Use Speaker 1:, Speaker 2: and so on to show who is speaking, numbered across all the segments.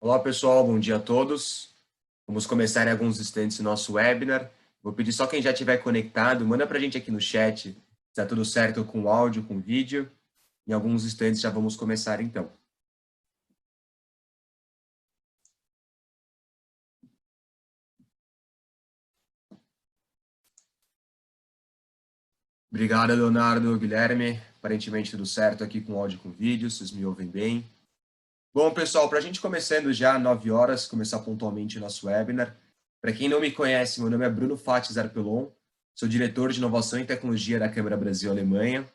Speaker 1: Olá pessoal, bom dia a todos. Vamos começar em alguns instantes o nosso webinar. Vou pedir só quem já estiver conectado, manda para a gente aqui no chat se está tudo certo com o áudio, com o vídeo. Em alguns instantes já vamos começar então. Obrigado, Leonardo, Guilherme. Aparentemente tudo certo aqui com áudio e com vídeo, vocês me ouvem bem. Bom, pessoal, para a gente começando já às 9 horas, começar pontualmente o nosso webinar. Para quem não me conhece, meu nome é Bruno Fati Zarpelon, sou diretor de inovação e tecnologia da Câmara Brasil-Alemanha.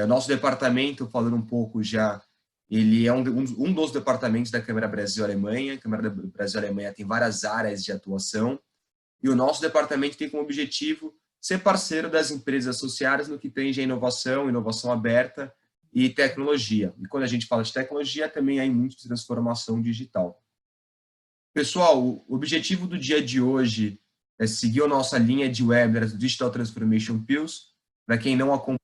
Speaker 1: Nosso departamento, falando um pouco já, ele é um dos departamentos da Câmara Brasil-Alemanha. A Câmara Brasil-Alemanha tem várias áreas de atuação e o nosso departamento tem como objetivo ser parceiro das empresas associadas no que tange a inovação, inovação aberta e tecnologia. E quando a gente fala de tecnologia, também há muito de transformação digital. Pessoal, o objetivo do dia de hoje é seguir a nossa linha de webinars do Digital Transformation Pills. Para quem não acompanha,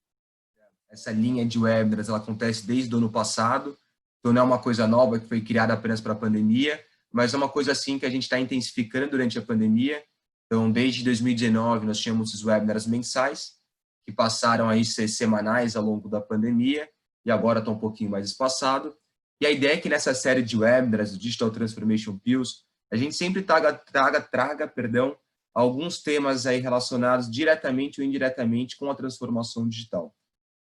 Speaker 1: essa linha de webinars ela acontece desde o ano passado, então não é uma coisa nova que foi criada apenas para a pandemia, mas é uma coisa assim que a gente está intensificando durante a pandemia. Então, desde 2019, nós tínhamos os webinars mensais, que passaram a ser semanais ao longo da pandemia, e agora está um pouquinho mais espaçado. E a ideia é que nessa série de webinars, do Digital Transformation Pills, a gente sempre traga alguns temas aí relacionados diretamente ou indiretamente com a transformação digital.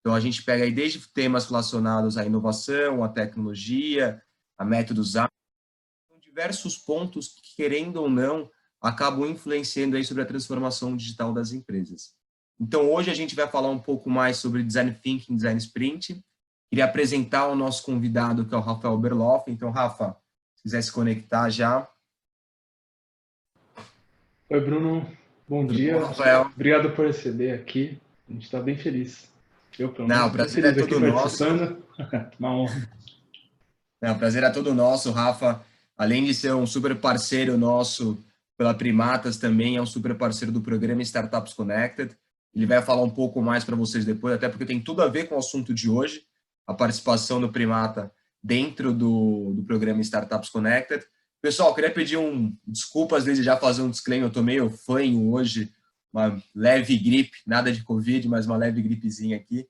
Speaker 1: Então, a gente pega aí desde temas relacionados à inovação, à tecnologia, a métodos ágeis, diversos pontos que, querendo ou não, acabam influenciando aí sobre a transformação digital das empresas. Então, hoje a gente vai falar um pouco mais sobre Design Thinking, Design Sprint. Queria apresentar o nosso convidado, que é o Rafael Berloff. Então, Rafa, se quiser se conectar já.
Speaker 2: Oi, Bruno. Bom dia.
Speaker 1: Bom, Rafael?
Speaker 2: Obrigado por receber aqui. A gente está bem feliz. Eu, pelo menos,
Speaker 1: Não, o
Speaker 2: estou bem
Speaker 1: prazer é
Speaker 2: feliz aqui
Speaker 1: todo nosso.
Speaker 2: participando. Uma honra.
Speaker 1: Não, o prazer é todo nosso, Rafa. Além de ser um super parceiro nosso pela Primatas, também é um super parceiro do programa Startups Connected. Ele vai falar um pouco mais para vocês depois, até porque tem tudo a ver com o assunto de hoje, a participação do Primata dentro do programa Startups Connected. Pessoal, queria pedir desculpas desde já, fazer um disclaimer. Eu estou meio fanho hoje, uma leve gripe, nada de Covid, mas uma leve gripezinha aqui.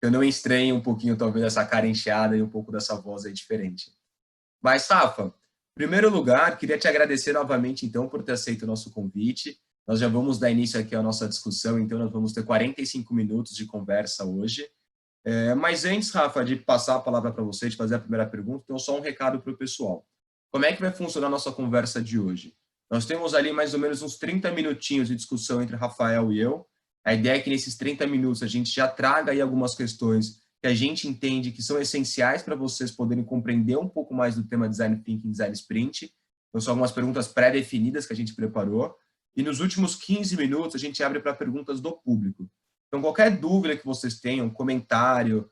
Speaker 1: Eu não estranho um pouquinho, talvez, essa cara inchada e um pouco dessa voz aí diferente. Mas, Rafa, em primeiro lugar, queria te agradecer novamente, então, por ter aceito o nosso convite. Nós já vamos dar início aqui à nossa discussão, então nós vamos ter 45 minutos de conversa hoje. Mas antes, Rafa, de passar a palavra para você, de fazer a primeira pergunta, tenho só um recado para o pessoal. Como é que vai funcionar a nossa conversa de hoje? Nós temos ali mais ou menos uns 30 minutinhos de discussão entre Rafael e eu. A ideia é que nesses 30 minutos a gente já traga aí algumas questões que a gente entende que são essenciais para vocês poderem compreender um pouco mais do tema Design Thinking, Design Sprint. Então, são algumas perguntas pré-definidas que a gente preparou. E nos últimos 15 minutos a gente abre para perguntas do público. Então, qualquer dúvida que vocês tenham, comentário,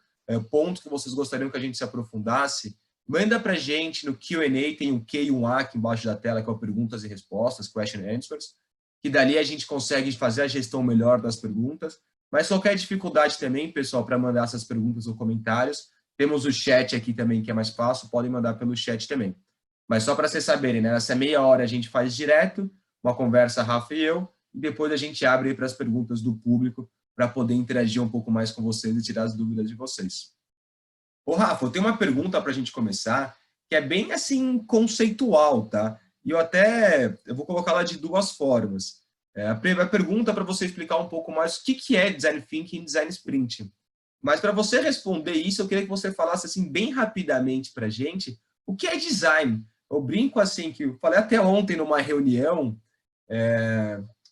Speaker 1: ponto que vocês gostariam que a gente se aprofundasse, manda para a gente no Q&A, tem um Q e um A aqui embaixo da tela, que é o perguntas e respostas, question and answers, que dali a gente consegue fazer a gestão melhor das perguntas. Mas qualquer dificuldade também, pessoal, para mandar essas perguntas ou comentários, temos o chat aqui também, que é mais fácil, podem mandar pelo chat também. Mas só para vocês saberem, né, nessa meia hora a gente faz direto, uma conversa, Rafa e eu, e depois a gente abre para as perguntas do público, para poder interagir um pouco mais com vocês e tirar as dúvidas de vocês. Ô, Rafa, eu tenho uma pergunta para a gente começar, que é bem, assim, conceitual, tá? E eu vou colocá-la de duas formas. A pergunta para você explicar um pouco mais o que é Design Thinking e Design Sprint. Mas para você responder isso, eu queria que você falasse, assim, bem rapidamente para a gente, o que é design? Eu brinco, assim, que eu falei até ontem numa reunião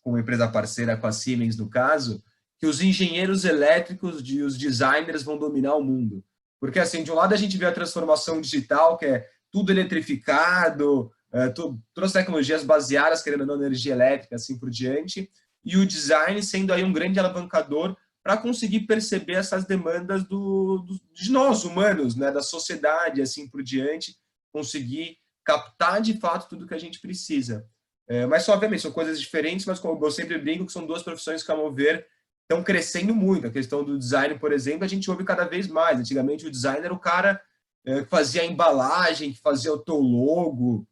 Speaker 1: com uma empresa parceira, com a Siemens, no caso, que os engenheiros elétricos e os designers vão dominar o mundo. Porque, assim, de um lado a gente vê a transformação digital, que é tudo eletrificado, todas as tecnologias baseadas, querendo ou não, energia elétrica, assim por diante, e o design sendo aí um grande alavancador para conseguir perceber essas demandas de nós, humanos, né, da sociedade, assim por diante, conseguir captar, de fato, tudo que a gente precisa. Mas, obviamente, são coisas diferentes, mas como eu sempre brinco, que são duas profissões que, a meu ver, estão crescendo muito. A questão do design, por exemplo, a gente ouve cada vez mais. Antigamente, o designer era o cara que fazia a embalagem, que fazia o teu logo.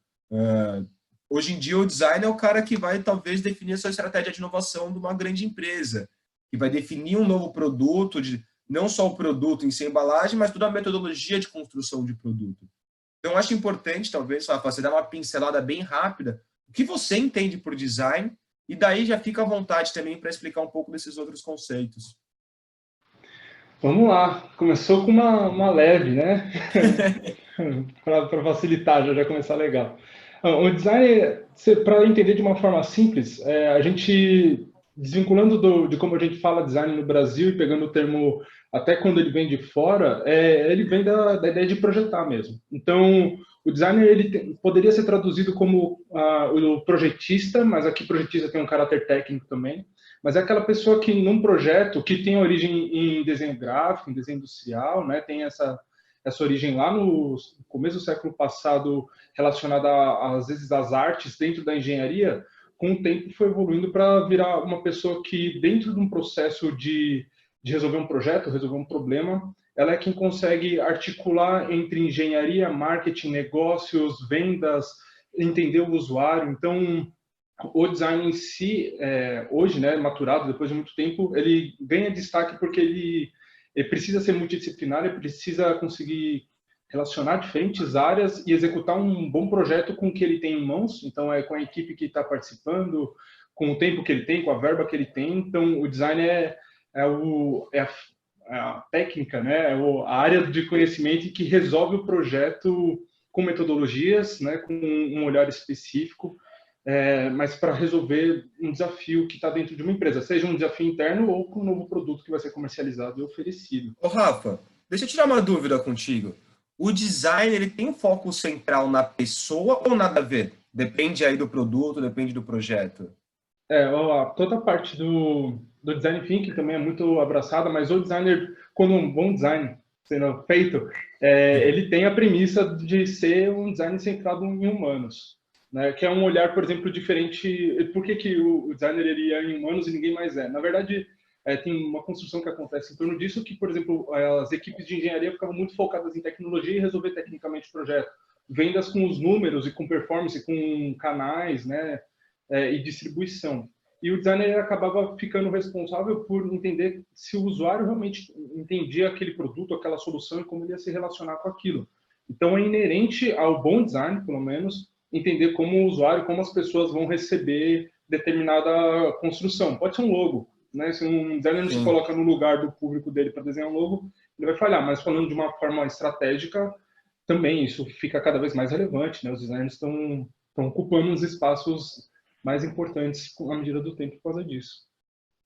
Speaker 1: Hoje em dia, o design é o cara que vai, talvez, definir a sua estratégia de inovação de uma grande empresa, que vai definir um novo produto, não só o produto em si, a embalagem, mas toda a metodologia de construção de produto. Então, eu acho importante, talvez, Rafa, você dar uma pincelada bem rápida, o que você entende por design, e daí já fica à vontade também para explicar um pouco desses outros conceitos.
Speaker 2: Vamos lá. Começou com uma leve, né? Para facilitar, já começar legal. O design, para entender de uma forma simples, a gente, desvinculando de como a gente fala design no Brasil e pegando o termo até quando ele vem de fora, ele vem da ideia de projetar mesmo. Então, o designer poderia ser traduzido como o projetista, mas aqui projetista tem um caráter técnico também. Mas é aquela pessoa que, num projeto que tem origem em desenho gráfico, em desenho industrial, né, tem essa origem lá no começo do século passado, relacionada, às vezes, às artes dentro da engenharia, com o tempo foi evoluindo para virar uma pessoa que, dentro de um processo de resolver um projeto, resolver um problema, ela é quem consegue articular entre engenharia, marketing, negócios, vendas, entender o usuário. Então, o design em si, hoje, né, maturado, depois de muito tempo, ele ganha destaque porque ele precisa ser multidisciplinar, ele precisa conseguir relacionar diferentes áreas e executar um bom projeto com o que ele tem em mãos. Então, com a equipe que está participando, com o tempo que ele tem, com a verba que ele tem. Então, o design é a técnica, né, a área de conhecimento que resolve o projeto com metodologias, né, com um olhar específico, mas para resolver um desafio que está dentro de uma empresa, seja um desafio interno ou com um novo produto que vai ser comercializado e oferecido.
Speaker 1: Ô, Rafa, deixa eu tirar uma dúvida contigo. O design, ele tem foco central na pessoa ou nada a ver? Depende aí do produto, depende do projeto.
Speaker 2: Toda a parte do design thinking também é muito abraçada, mas o designer, quando um bom design sendo feito, ele tem a premissa de ser um design centrado em humanos, né? Que é um olhar, por exemplo, diferente. Por que o designer ele é em humanos e ninguém mais é? Na verdade, tem uma construção que acontece em torno disso, que, por exemplo, as equipes de engenharia ficavam muito focadas em tecnologia e resolver tecnicamente o projeto. Vendas com os números e com performance, com canais, né? E distribuição. E o designer acabava ficando responsável por entender se o usuário realmente entendia aquele produto, aquela solução e como ele ia se relacionar com aquilo. Então, é inerente ao bom design, pelo menos, entender como o usuário, como as pessoas vão receber determinada construção. Pode ser um logo, né? Se um designer não se coloca no lugar do público dele para desenhar um logo, ele vai falhar. Mas falando de uma forma estratégica, também isso fica cada vez mais relevante, né? Os designers estão ocupando os espaços mais importantes à medida do tempo por causa disso.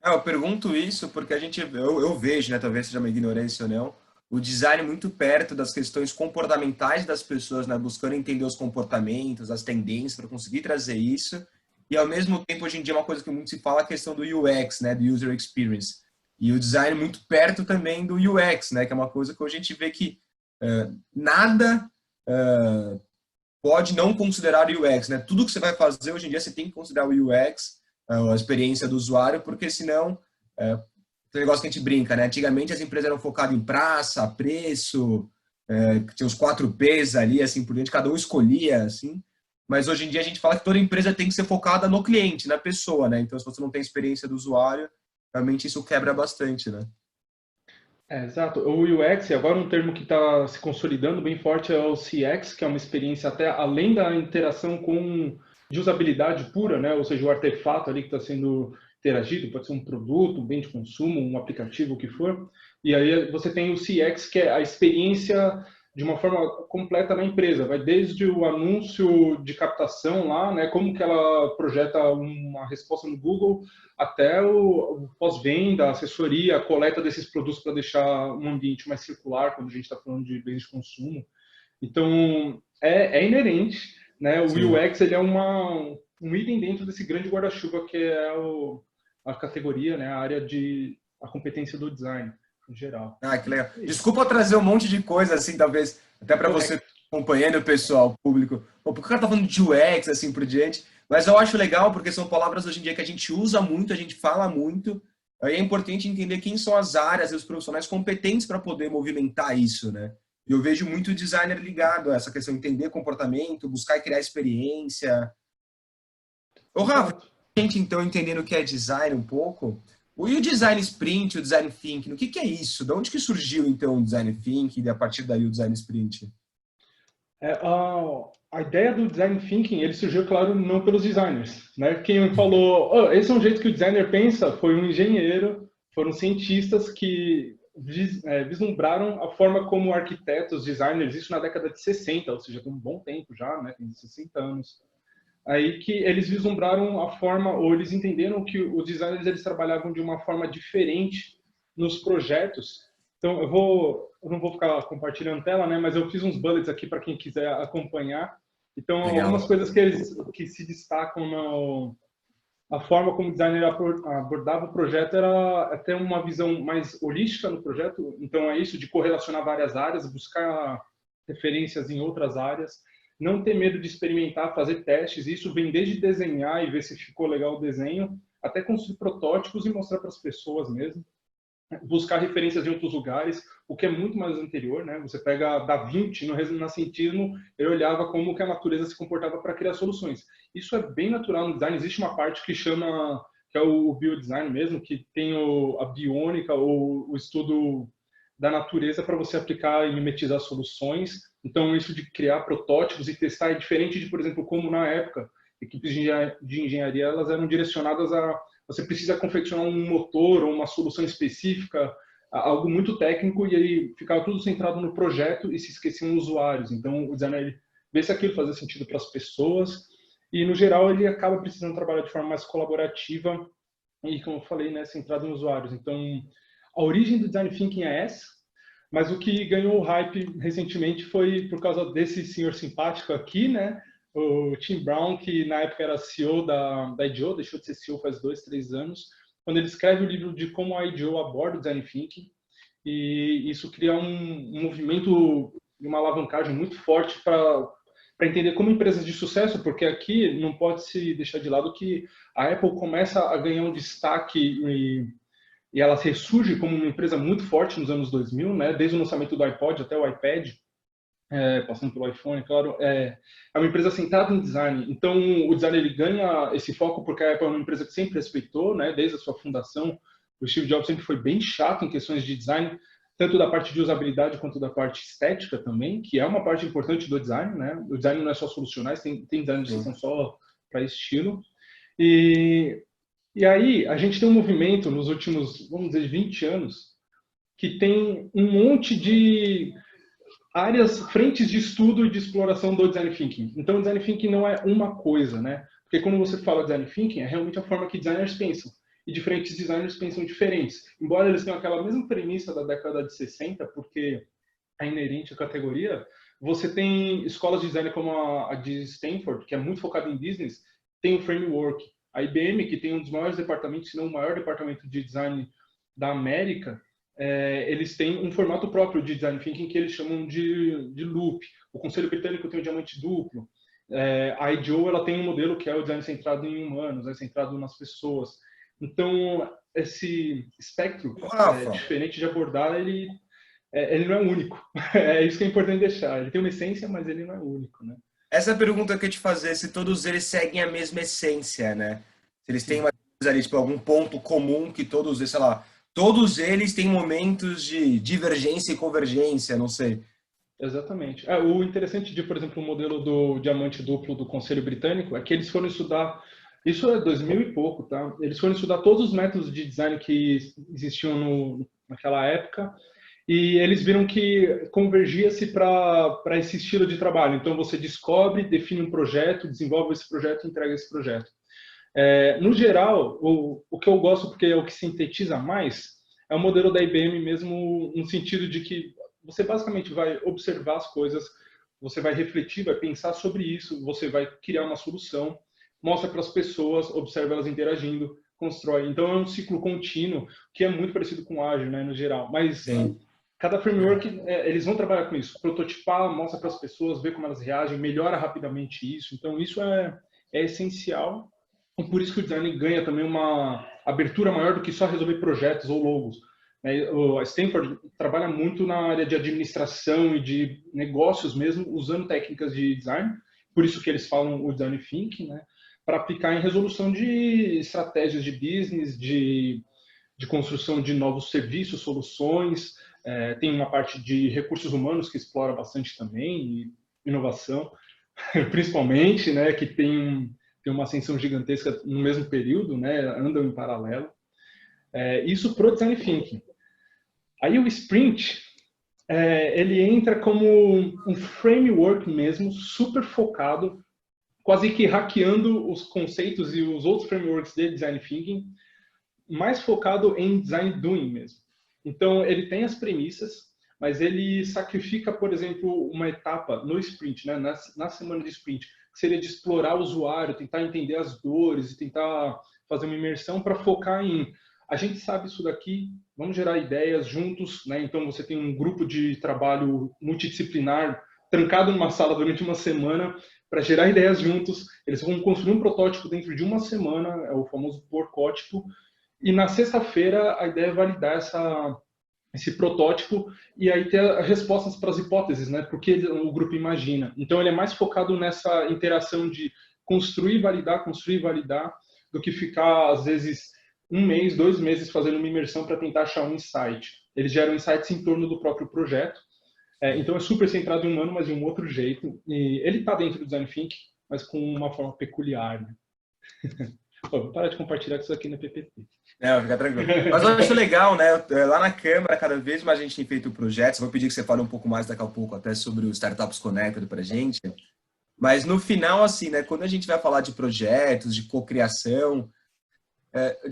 Speaker 1: Eu pergunto isso porque eu vejo, né, talvez seja uma ignorância ou não, o design muito perto das questões comportamentais das pessoas, né, buscando entender os comportamentos, as tendências para conseguir trazer isso. E ao mesmo tempo, hoje em dia, uma coisa que muito se fala é a questão do UX, né, do User Experience. E o design muito perto também do UX, né, que é uma coisa que hoje a gente vê que nada pode não considerar o UX, né? Tudo que você vai fazer hoje em dia você tem que considerar o UX, a experiência do usuário, porque senão é um negócio que a gente brinca, né? Antigamente as empresas eram focadas em praça, preço, tinha os 4Ps ali, assim por diante, cada um escolhia, assim. Mas hoje em dia a gente fala que toda empresa tem que ser focada no cliente, na pessoa, né? Então se você não tem experiência do usuário, realmente isso quebra bastante, né?
Speaker 2: Exato. O UX, agora um termo que está se consolidando bem forte é o CX, que é uma experiência até além da interação de usabilidade pura, né? Ou seja, o artefato ali que está sendo interagido, pode ser um produto, um bem de consumo, um aplicativo, o que for. E aí você tem o CX, que é a experiência de uma forma completa na empresa. Vai desde o anúncio de captação lá, né? Como que ela projeta uma resposta no Google, até o pós-venda, a assessoria, a coleta desses produtos para deixar um ambiente mais circular quando a gente está falando de bens de consumo. Então, é inerente, né? O
Speaker 1: Sim.
Speaker 2: UX ele é um item dentro desse grande guarda-chuva que é a categoria, né? A competência do design em geral.
Speaker 1: Ah, que legal. Desculpa trazer um monte de coisa, assim, talvez, até para você acompanhando o pessoal, o público. Pô, por que o cara tá falando de UX, assim, por diante? Mas eu acho legal, porque são palavras hoje em dia que a gente usa muito, a gente fala muito. Aí é importante entender quem são as áreas e os profissionais competentes para poder movimentar isso, né? E eu vejo muito designer ligado a essa questão de entender comportamento, buscar e criar experiência. Ô, Rafa,
Speaker 2: Exato.
Speaker 1: a gente então entendendo o que é design um pouco, e o design sprint, o design thinking, o que que é isso? De onde que surgiu então o design thinking e a partir daí o design sprint?
Speaker 2: A ideia do design thinking, ele surgiu, claro, não pelos designers, né? Quem falou, "Oh, esse é um jeito que o designer pensa", foi um engenheiro, foram cientistas que vislumbraram a forma como arquitetos, designers, isso na década de 60, ou seja, tem um bom tempo já, né? Tem 60 anos. Aí que eles vislumbraram a forma, ou eles entenderam que os designers eles trabalhavam de uma forma diferente nos projetos. Então eu não vou ficar compartilhando tela, né? Mas eu fiz uns bullets aqui para quem quiser acompanhar. Então algumas
Speaker 1: Legal.
Speaker 2: coisas que se destacam no a forma como o designer abordava o projeto era ter uma visão mais holística no projeto. Então é isso de correlacionar várias áreas, buscar referências em outras áreas, não ter medo de experimentar, fazer testes. Isso vem desde desenhar e ver se ficou legal o desenho, até construir protótipos e mostrar para as pessoas mesmo. Buscar referências em outros lugares, o que é muito mais anterior, né? Você pega Da Vinci, no renascentismo, ele olhava como que a natureza se comportava para criar soluções. Isso é bem natural no design. Existe uma parte que chama, que é o biodesign mesmo, que tem a biônica, ou o estudo da natureza para você aplicar e mimetizar soluções. Então, isso de criar protótipos e testar é diferente de, por exemplo, como na época, equipes de engenharia, elas eram direcionadas a você precisa confeccionar um motor ou uma solução específica, algo muito técnico, e aí ficava tudo centrado no projeto e se esqueciam os usuários. Então, o designer vê se aquilo fazia sentido para as pessoas e, no geral, ele acaba precisando trabalhar de forma mais colaborativa e, como eu falei, né, centrado nos usuários. Então, a origem do design thinking é essa, mas o que ganhou o hype recentemente foi por causa desse senhor simpático aqui, né? O Tim Brown, que na época era CEO da IDEO, deixou de ser CEO faz 2, 3 anos, quando ele escreve o livro de como a IDEO aborda o design thinking, e isso cria um movimento, uma alavancagem muito forte para entender como empresas de sucesso, porque aqui não pode se deixar de lado que a Apple começa a ganhar um destaque e ela ressurge como uma empresa muito forte nos anos 2000, né? Desde o lançamento do iPod até o iPad, passando pelo iPhone, claro, é uma empresa centrada em design. Então, o design ele ganha esse foco porque a Apple é uma empresa que sempre respeitou, né? Desde a sua fundação, o Steve Jobs sempre foi bem chato em questões de design, tanto da parte de usabilidade quanto da parte estética também, que é uma parte importante do design, né? O design não é só solucionais, tem designers que são só para estilo. E e aí, a gente tem um movimento nos últimos, vamos dizer, 20 anos, que tem um monte de áreas, frentes de estudo e de exploração do design thinking. Então, o design thinking não é uma coisa, né? Porque quando você fala design thinking, é realmente a forma que designers pensam. E diferentes designers pensam diferentes. Embora eles tenham aquela mesma premissa da década de 60, porque é inerente à categoria, você tem escolas de design como a de Stanford, que é muito focada em business, tem o framework. A IBM, que tem um dos maiores departamentos, se não o maior departamento de design da América, eles têm um formato próprio de design thinking que eles chamam de loop. O Conselho Britânico tem o diamante duplo. A IDEO ela tem um modelo que é o design centrado em humanos, centrado nas pessoas. Então, esse espectro
Speaker 1: Rafa,
Speaker 2: diferente de abordar, ele não é único. É isso que é importante deixar. Ele tem uma essência, mas ele não é único, né?
Speaker 1: essa pergunta que eu ia te fazer, se todos eles seguem a mesma essência, né? Se eles têm
Speaker 2: Sim,
Speaker 1: uma coisa ali, tipo, algum ponto comum que todos, sei lá, todos eles têm momentos de divergência e convergência, não sei.
Speaker 2: exatamente. O interessante de, por exemplo, o modelo do diamante duplo do Conselho Britânico é que eles foram estudar, isso é 2000 e pouco, tá? Eles foram estudar todos os métodos de design que existiam naquela época e eles viram que convergia-se para esse estilo de trabalho. Então, você descobre, define um projeto, desenvolve esse projeto e entrega esse projeto. No geral, o que eu gosto, porque é o que sintetiza mais, é o modelo da IBM mesmo, no sentido de que você basicamente vai observar as coisas, você vai refletir, vai pensar sobre isso, você vai criar uma solução, mostra para as pessoas, observa elas interagindo, constrói. Então é um ciclo contínuo que é muito parecido com o ágil, né, no geral. Mas
Speaker 1: Sim.
Speaker 2: cada framework, eles vão trabalhar com isso, prototipar, mostra para as pessoas, ver como elas reagem, melhora rapidamente isso. Então isso é essencial. E por isso que o design ganha também uma abertura maior do que só resolver projetos ou logos. né? A Stanford trabalha muito na área de administração e de negócios mesmo, usando técnicas de design, por isso que eles falam o design thinking, né? Para aplicar em resolução de estratégias de business, de construção de novos serviços, soluções. Tem uma parte de recursos humanos que explora bastante também, e inovação, principalmente, né, que tem uma ascensão gigantesca no mesmo período, né, andam em paralelo. Isso para o Design Thinking. Aí o Sprint, ele entra como um framework mesmo, super focado, quase que hackeando os conceitos e os outros frameworks de Design Thinking, mais focado em Design Doing mesmo. Então, ele tem as premissas, mas ele sacrifica, por exemplo, uma etapa no sprint, né, na semana de sprint, que seria de explorar o usuário, tentar entender as dores e tentar fazer uma imersão para focar em a gente sabe isso daqui, vamos gerar ideias juntos, né? Então você tem um grupo de trabalho multidisciplinar trancado numa sala durante uma semana para gerar ideias juntos. Eles vão construir um protótipo dentro de uma semana, é o famoso porcótipo, e na sexta-feira a ideia é validar esse protótipo e aí ter as respostas para as hipóteses, né? Porque o grupo imagina. Então ele é mais focado nessa interação de construir e validar, do que ficar, às vezes, 1 mês, 2 meses fazendo uma imersão para tentar achar um insight. Eles geram insights em torno do próprio projeto. Então é super centrado em humano, mas de um outro jeito. E ele está dentro do Design Thinking, mas com uma forma peculiar, né? Vou parar de compartilhar isso aqui no PPT.
Speaker 1: Fica tranquilo. Mas eu acho legal, né? Lá na Câmara, cada vez mais a gente tem feito projetos. Vou pedir que você fale um pouco mais daqui a pouco até sobre o Startups Connected para a gente. Mas no final, assim, né? Quando a gente vai falar de projetos, de cocriação,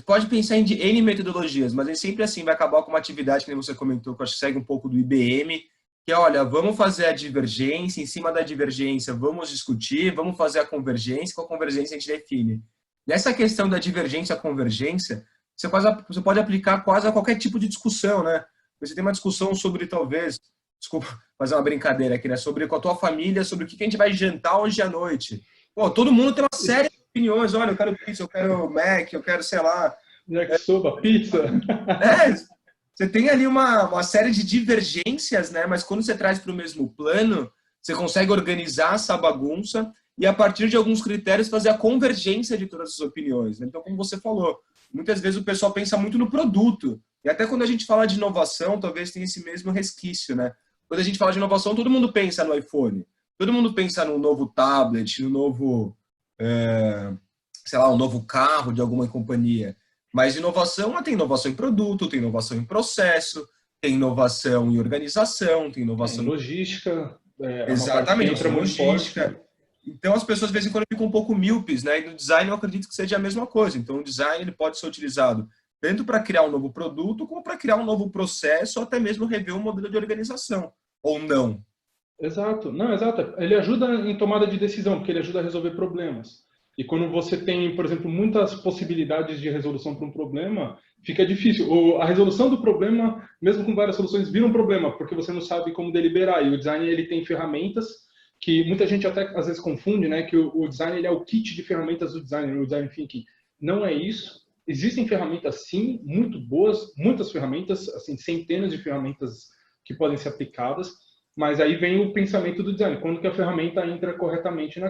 Speaker 1: pode pensar em N metodologias, mas é sempre assim, vai acabar com uma atividade que você comentou, que eu acho que segue um pouco do IBM, que é, olha, vamos fazer a divergência, em cima da divergência vamos discutir, vamos fazer a convergência, com a convergência a gente define. Nessa questão da divergência e convergência, você pode aplicar quase a qualquer tipo de discussão, né? Você tem uma discussão sobre, talvez, desculpa fazer uma brincadeira aqui, né? Sobre com a tua família, sobre o que a gente vai jantar hoje à noite. Pô, todo mundo tem uma série de opiniões. Olha, eu quero pizza, eu quero Mac, eu quero, sei lá...
Speaker 2: Yakisoba, pizza.
Speaker 1: Você tem ali uma série de divergências, né? Mas quando você traz para o mesmo plano, você consegue organizar essa bagunça e, a partir de alguns critérios, fazer a convergência de todas as opiniões. Né? Então, como você falou, muitas vezes o pessoal pensa muito no produto. E até quando a gente fala de inovação, talvez tenha esse mesmo resquício, né? Quando a gente fala de inovação, todo mundo pensa no iPhone. Todo mundo pensa no novo tablet, no novo, sei lá, um novo carro de alguma companhia. Mas inovação, tem inovação em produto, tem inovação em processo, tem inovação em organização, tem inovação
Speaker 2: em logística.
Speaker 1: Exatamente, logística. Então as pessoas de vez em quando ficam um pouco míopes, né? E no design eu acredito que seja a mesma coisa. Então o design ele pode ser utilizado tanto para criar um novo produto, como para criar um novo processo, ou até mesmo rever um modelo de organização. Ou não.
Speaker 2: Exato. Não, exato. Ele ajuda em tomada de decisão, porque ele ajuda a resolver problemas. E quando você tem, por exemplo, muitas possibilidades de resolução para um problema, fica difícil. A resolução do problema, mesmo com várias soluções, vira um problema, porque você não sabe como deliberar. E o design ele tem ferramentas que muita gente até às vezes confunde, né? Que o design ele é o kit de ferramentas do design, o design thinking. Não é isso. Existem ferramentas, sim, muito boas, muitas ferramentas, assim, centenas de ferramentas que podem ser aplicadas, mas aí vem o pensamento do design. Quando que a ferramenta entra corretamente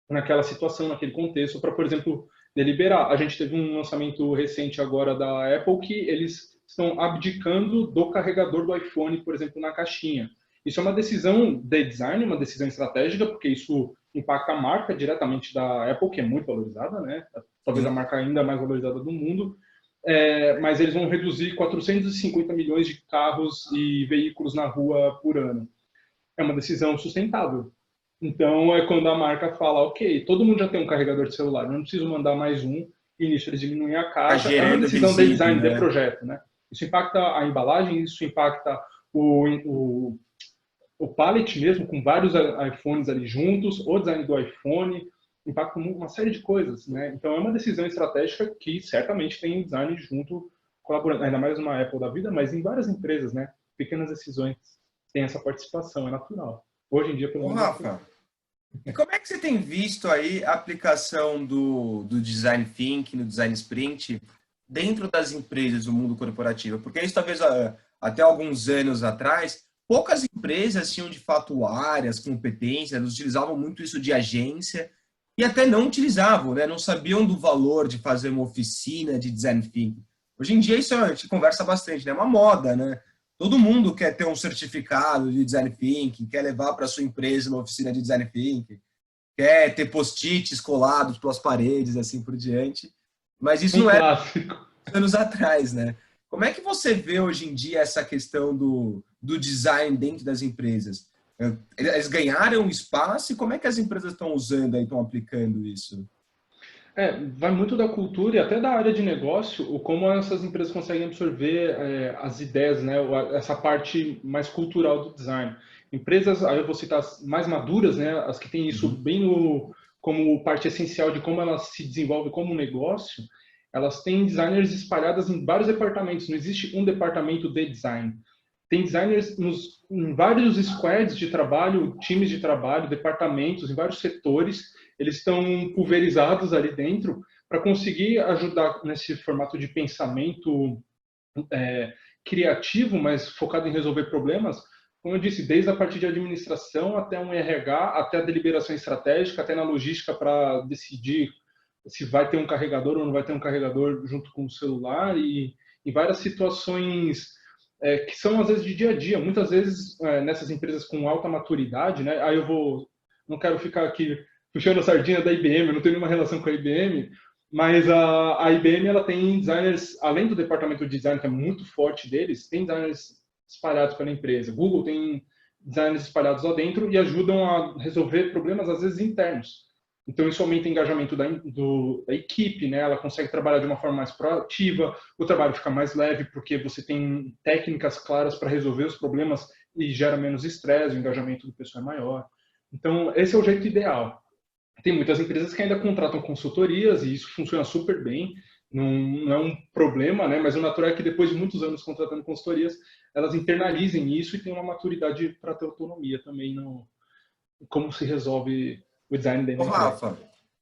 Speaker 2: naquela situação, naquele contexto, para, por exemplo, deliberar. A gente teve um lançamento recente agora da Apple que eles estão abdicando do carregador do iPhone, por exemplo, na caixinha. Isso é uma decisão de design, uma decisão estratégica, porque isso impacta a marca diretamente da Apple, que é muito valorizada, né? Talvez a marca ainda mais valorizada do mundo. Mas eles vão reduzir 450 milhões de carros e veículos na rua por ano. É uma decisão sustentável. Então, é quando a marca fala, ok, todo mundo já tem um carregador de celular, não preciso mandar mais um, e nisso eles diminuem a caixa. É uma decisão de design, de projeto, né? Isso impacta a embalagem, isso impacta o pallet mesmo, com vários iPhones ali juntos, o design do iPhone, impacta uma série de coisas, né? Então, é uma decisão estratégica que certamente tem o design junto, colaborando, ainda mais numa Apple da vida, mas em várias empresas, né? Pequenas decisões têm essa participação, é natural. Hoje em dia, pelo menos...
Speaker 1: Rafa, e como é que você tem visto aí a aplicação do Design Thinking, no Design Sprint, dentro das empresas, o mundo corporativo? Porque isso talvez até alguns anos atrás, poucas empresas tinham de fato áreas, competências, elas utilizavam muito isso de agência e até não utilizavam, né? Não sabiam do valor de fazer uma oficina de design thinking. Hoje em dia isso a gente conversa bastante, né? É uma moda, né? Todo mundo quer ter um certificado de design thinking, quer levar para sua empresa uma oficina de design thinking, quer ter post-its colados pelas paredes, assim por diante. Mas isso
Speaker 2: Um
Speaker 1: não era
Speaker 2: clássico.
Speaker 1: anos atrás, né? Como é que você vê hoje em dia essa questão do design dentro das empresas? Eles ganharam espaço e como é que as empresas estão usando aí, estão aplicando isso?
Speaker 2: Vai muito da cultura e até da área de negócio, o como essas empresas conseguem absorver as ideias, né, essa parte mais cultural do design. Empresas, aí eu vou citar as mais maduras, né, as que têm isso
Speaker 1: Uhum.
Speaker 2: bem como parte essencial de como elas se desenvolvem como negócio, elas têm designers espalhadas em vários departamentos, não existe um departamento de design. Tem designers em vários squads de trabalho, times de trabalho, departamentos, em vários setores, eles estão pulverizados ali dentro para conseguir ajudar nesse formato de pensamento criativo, mas focado em resolver problemas, como eu disse, desde a parte de administração até um RH, até a deliberação estratégica, até na logística para decidir se vai ter um carregador ou não vai ter um carregador junto com o celular e em várias situações que são às vezes de dia a dia, muitas vezes nessas empresas com alta maturidade, né? Aí eu não quero ficar aqui puxando a sardinha da IBM, eu não tenho nenhuma relação com a IBM, mas a IBM ela tem designers, além do departamento de design que é muito forte deles, tem designers espalhados pela empresa. Google tem designers espalhados lá dentro e ajudam a resolver problemas às vezes internos. Então isso aumenta o engajamento da equipe, né? Ela consegue trabalhar de uma forma mais proativa, o trabalho fica mais leve porque você tem técnicas claras para resolver os problemas e gera menos estresse, o engajamento do pessoal é maior. Então esse é o jeito ideal. Tem muitas empresas que ainda contratam consultorias e isso funciona super bem, não é um problema, né? Mas o natural é que depois de muitos anos contratando consultorias, elas internalizem isso e tenham uma maturidade para ter autonomia também no como se resolve o design dentro
Speaker 1: Ô,
Speaker 2: da empresa.
Speaker 1: Rafa,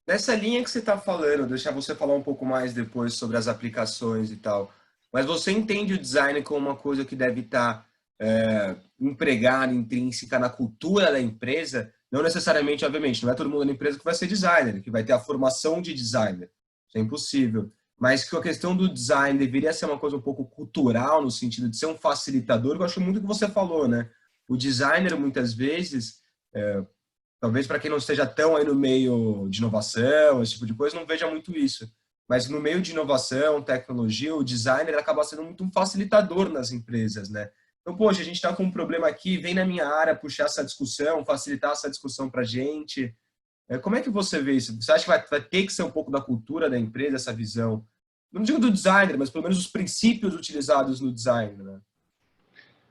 Speaker 1: nessa linha que você está falando, deixar você falar um pouco mais depois sobre as aplicações e tal, mas você entende o design como uma coisa que deve estar empregada, intrínseca na cultura da empresa, não necessariamente, obviamente, não é todo mundo na empresa que vai ser designer, que vai ter a formação de designer, isso é impossível, mas que a questão do design deveria ser uma coisa um pouco cultural, no sentido de ser um facilitador, eu acho muito o que você falou, né? O designer, muitas vezes, talvez para quem não esteja tão aí no meio de inovação, esse tipo de coisa, não veja muito isso. Mas no meio de inovação, tecnologia, o designer acaba sendo muito um facilitador nas empresas, né? Então, poxa, a gente está com um problema aqui, vem na minha área puxar essa discussão, facilitar essa discussão para a gente. Como é que você vê isso? Você acha que vai ter que ser um pouco da cultura da empresa, essa visão? Não digo do designer, mas pelo menos os princípios utilizados no design, né?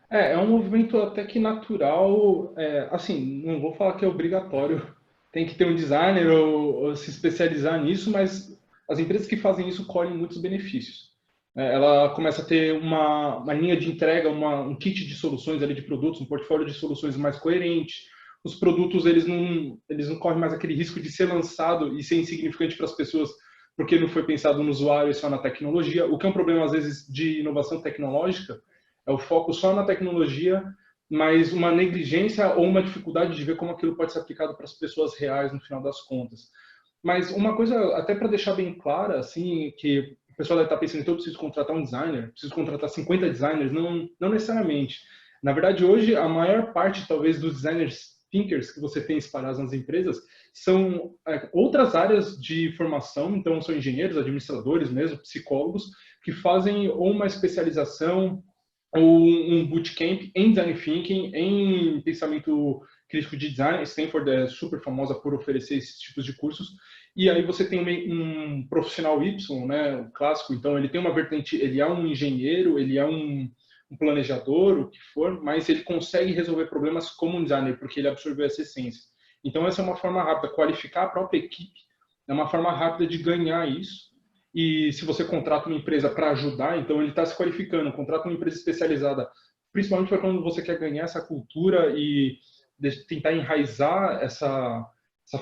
Speaker 2: É um movimento até que natural, assim, não vou falar que é obrigatório, tem que ter um designer ou se especializar nisso, mas as empresas que fazem isso colhem muitos benefícios. Ela começa a ter uma linha de entrega, um kit de soluções ali de produtos, um portfólio de soluções mais coerente. Os produtos eles não correm mais aquele risco de ser lançado e ser insignificante para as pessoas porque não foi pensado no usuário e só na tecnologia, o que é um problema às vezes de inovação tecnológica, é o foco só na tecnologia, mas uma negligência ou uma dificuldade de ver como aquilo pode ser aplicado para as pessoas reais no final das contas. Mas uma coisa, até para deixar bem clara, assim, que o pessoal deve estar pensando, então eu preciso contratar um designer, preciso contratar 50 designers, não necessariamente. Na verdade, hoje, a maior parte, talvez, dos designers thinkers que você tem espalhados nas empresas são outras áreas de formação, então são engenheiros, administradores mesmo, psicólogos, que fazem ou uma especialização ou um bootcamp em design thinking, em pensamento crítico de design. Stanford é super famosa por oferecer esses tipos de cursos. E aí você tem um profissional Y, né, o clássico. Então ele tem uma vertente, ele é um engenheiro, ele é um planejador, o que for, mas ele consegue resolver problemas como um designer, porque ele absorveu essa essência. Então essa é uma forma rápida, qualificar a própria equipe é uma forma rápida de ganhar isso. E se você contrata uma empresa para ajudar, então ele está se qualificando, contrata uma empresa especializada, principalmente para quando você quer ganhar essa cultura e tentar enraizar essa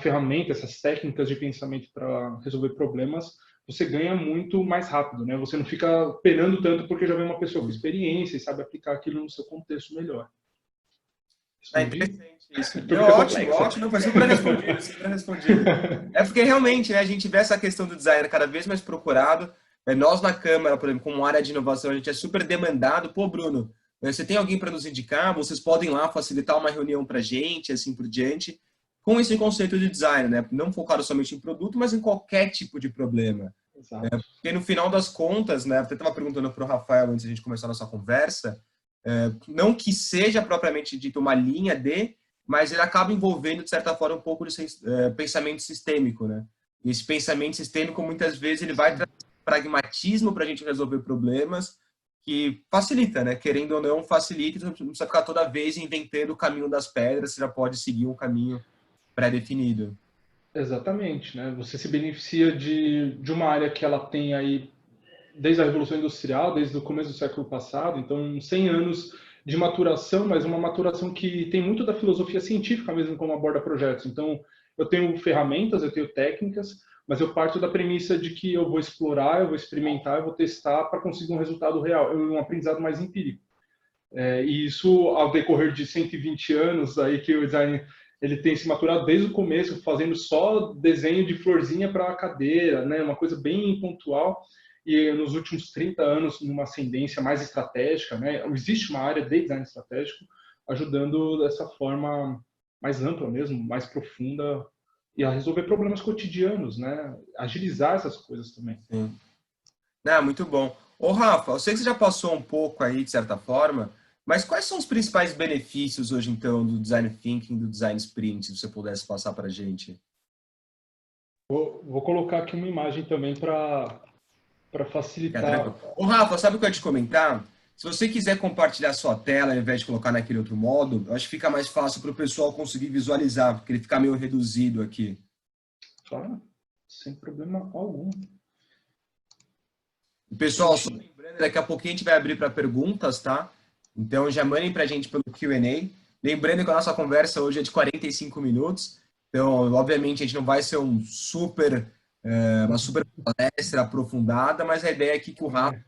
Speaker 2: ferramenta, essas técnicas de pensamento para resolver problemas, você ganha muito mais rápido, né? Você não fica penando tanto porque já vem uma pessoa com experiência e sabe aplicar aquilo no seu contexto melhor.
Speaker 1: É
Speaker 2: Respondi?
Speaker 1: interessante isso. Não,
Speaker 2: Pergunta
Speaker 1: ótimo,
Speaker 2: complexa.
Speaker 1: ótimo. Não, foi super respondido, super respondido. É porque realmente, né, a gente vê essa questão do design cada vez mais procurado. Nós na Câmara, por exemplo, como área de inovação, a gente é super demandado. Pô, Bruno, você tem alguém para nos indicar? Vocês podem lá facilitar uma reunião para a gente, assim por diante, com esse conceito de design, né? Não focado somente em produto, mas em qualquer tipo de problema.
Speaker 2: Exato.
Speaker 1: Porque no final das contas, né, eu até estava perguntando para o Rafael antes de a gente começar a nossa conversa, não que seja propriamente dito uma linha de, mas ele acaba envolvendo, de certa forma, um pouco de pensamento sistêmico, né? E esse pensamento sistêmico, muitas vezes, ele vai trazer pragmatismo para a gente resolver problemas que facilita, né? Querendo ou não, facilita, então não precisa ficar toda vez inventando o caminho das pedras, você já pode seguir um caminho pré-definido.
Speaker 2: Exatamente, né? Você se beneficia de uma área que ela tem aí desde a Revolução Industrial, desde o começo do século passado, então 100 anos de maturação, mas uma maturação que tem muito da filosofia científica mesmo como aborda projetos. Então, eu tenho ferramentas, eu tenho técnicas, mas eu parto da premissa de que eu vou explorar, eu vou experimentar, eu vou testar para conseguir um resultado real, um aprendizado mais empírico. E isso, ao decorrer de 120 anos aí que o design ele tem se maturado desde o começo, fazendo só desenho de florzinha para a cadeira, né? Uma coisa bem pontual. E nos últimos 30 anos, numa ascendência mais estratégica, né? Existe uma área de design estratégico ajudando dessa forma mais ampla mesmo, mais profunda e a resolver problemas cotidianos, né? Agilizar essas coisas também.
Speaker 1: Sim. Não, muito bom. Ô, Rafa, eu sei que você já passou um pouco aí, de certa forma, mas quais são os principais benefícios hoje, então, do Design Thinking, do Design Sprint, se você pudesse passar para a gente?
Speaker 2: Vou colocar aqui uma imagem também para
Speaker 1: Fica
Speaker 2: facilitar.
Speaker 1: tranquilo. Ô, Rafa, sabe o que eu ia te comentar? Se você quiser compartilhar sua tela, ao invés de colocar naquele outro modo, eu acho que fica mais fácil para o pessoal conseguir visualizar, porque ele fica meio reduzido aqui.
Speaker 2: Claro, sem problema algum.
Speaker 1: E, pessoal, só lembrando, daqui a pouquinho a gente vai abrir para perguntas, tá? Então já mandem para a gente pelo Q&A. Lembrando que a nossa conversa hoje é de 45 minutos. Então, obviamente, a gente não vai ser uma super palestra aprofundada, mas a ideia é que o Rafa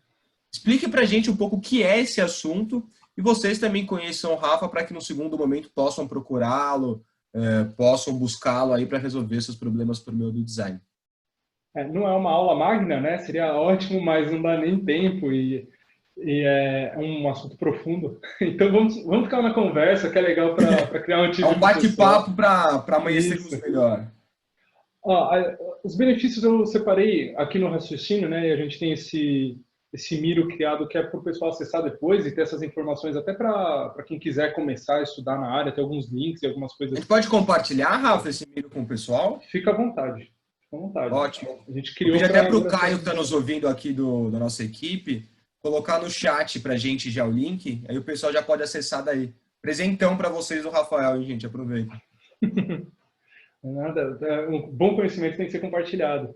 Speaker 1: explique para a gente um pouco o que é esse assunto e vocês também conheçam o Rafa para que no segundo momento possam procurá-lo, possam buscá-lo aí para resolver seus problemas por meio do design.
Speaker 2: Não é uma aula magna, né? Seria ótimo, mas não dá nem tempo e é um assunto profundo. Então vamos ficar na conversa, que é legal para criar um
Speaker 1: É
Speaker 2: tipo
Speaker 1: um
Speaker 2: de discussão.
Speaker 1: bate-papo para amanhecermos
Speaker 2: Isso.
Speaker 1: melhor.
Speaker 2: Ó, os benefícios eu separei aqui no raciocínio, né? E a gente tem esse Miro criado que é para o pessoal acessar depois e ter essas informações até para quem quiser começar a estudar na área, tem alguns links e algumas
Speaker 1: A
Speaker 2: coisas.
Speaker 1: gente pode compartilhar, Rafa, esse vídeo com o pessoal?
Speaker 2: Fica à vontade. Fica à vontade.
Speaker 1: Ótimo.
Speaker 2: A gente
Speaker 1: Eu pedi
Speaker 2: criou
Speaker 1: até
Speaker 2: para
Speaker 1: para o Caio, que
Speaker 2: todos.
Speaker 1: está nos ouvindo aqui da nossa equipe, colocar no chat para a gente já o link, aí o pessoal já pode acessar daí. Presentão para vocês do Rafael, hein, gente? Aproveita.
Speaker 2: Nada, um bom conhecimento tem que ser compartilhado.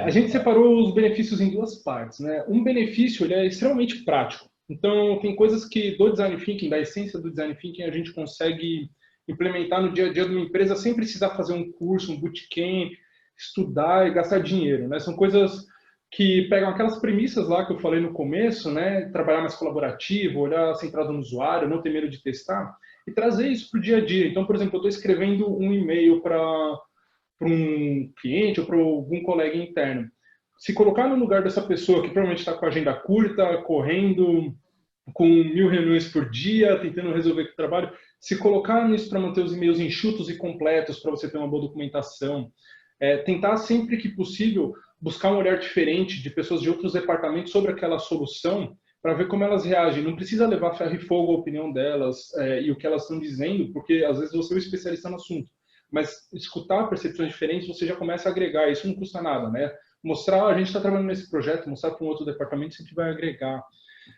Speaker 2: A gente separou os benefícios em duas partes, né? Um benefício ele é extremamente prático. Então, tem coisas que do design thinking, da essência do design thinking, a gente consegue implementar no dia a dia de uma empresa sem precisar fazer um curso, um bootcamp, estudar e gastar dinheiro, né? São coisas que pegam aquelas premissas lá que eu falei no começo, né? Trabalhar mais colaborativo, olhar centrado no usuário, não ter medo de testar e trazer isso para o dia a dia. Então, por exemplo, eu estou escrevendo um e-mail para um cliente ou para algum colega interno. Se colocar no lugar dessa pessoa que provavelmente está com a agenda curta, correndo, com 1000 reuniões por dia, tentando resolver o trabalho, se colocar nisso para manter os e-mails enxutos e completos, para você ter uma boa documentação, tentar sempre que possível buscar um olhar diferente de pessoas de outros departamentos sobre aquela solução, para ver como elas reagem. Não precisa levar ferro e fogo a opinião delas e o que elas estão dizendo, porque às vezes você é um especialista no assunto. Mas escutar percepções diferentes, você já começa a agregar. Isso não custa nada, né? Mostrar, a gente está trabalhando nesse projeto, mostrar para um outro departamento, sempre vai agregar.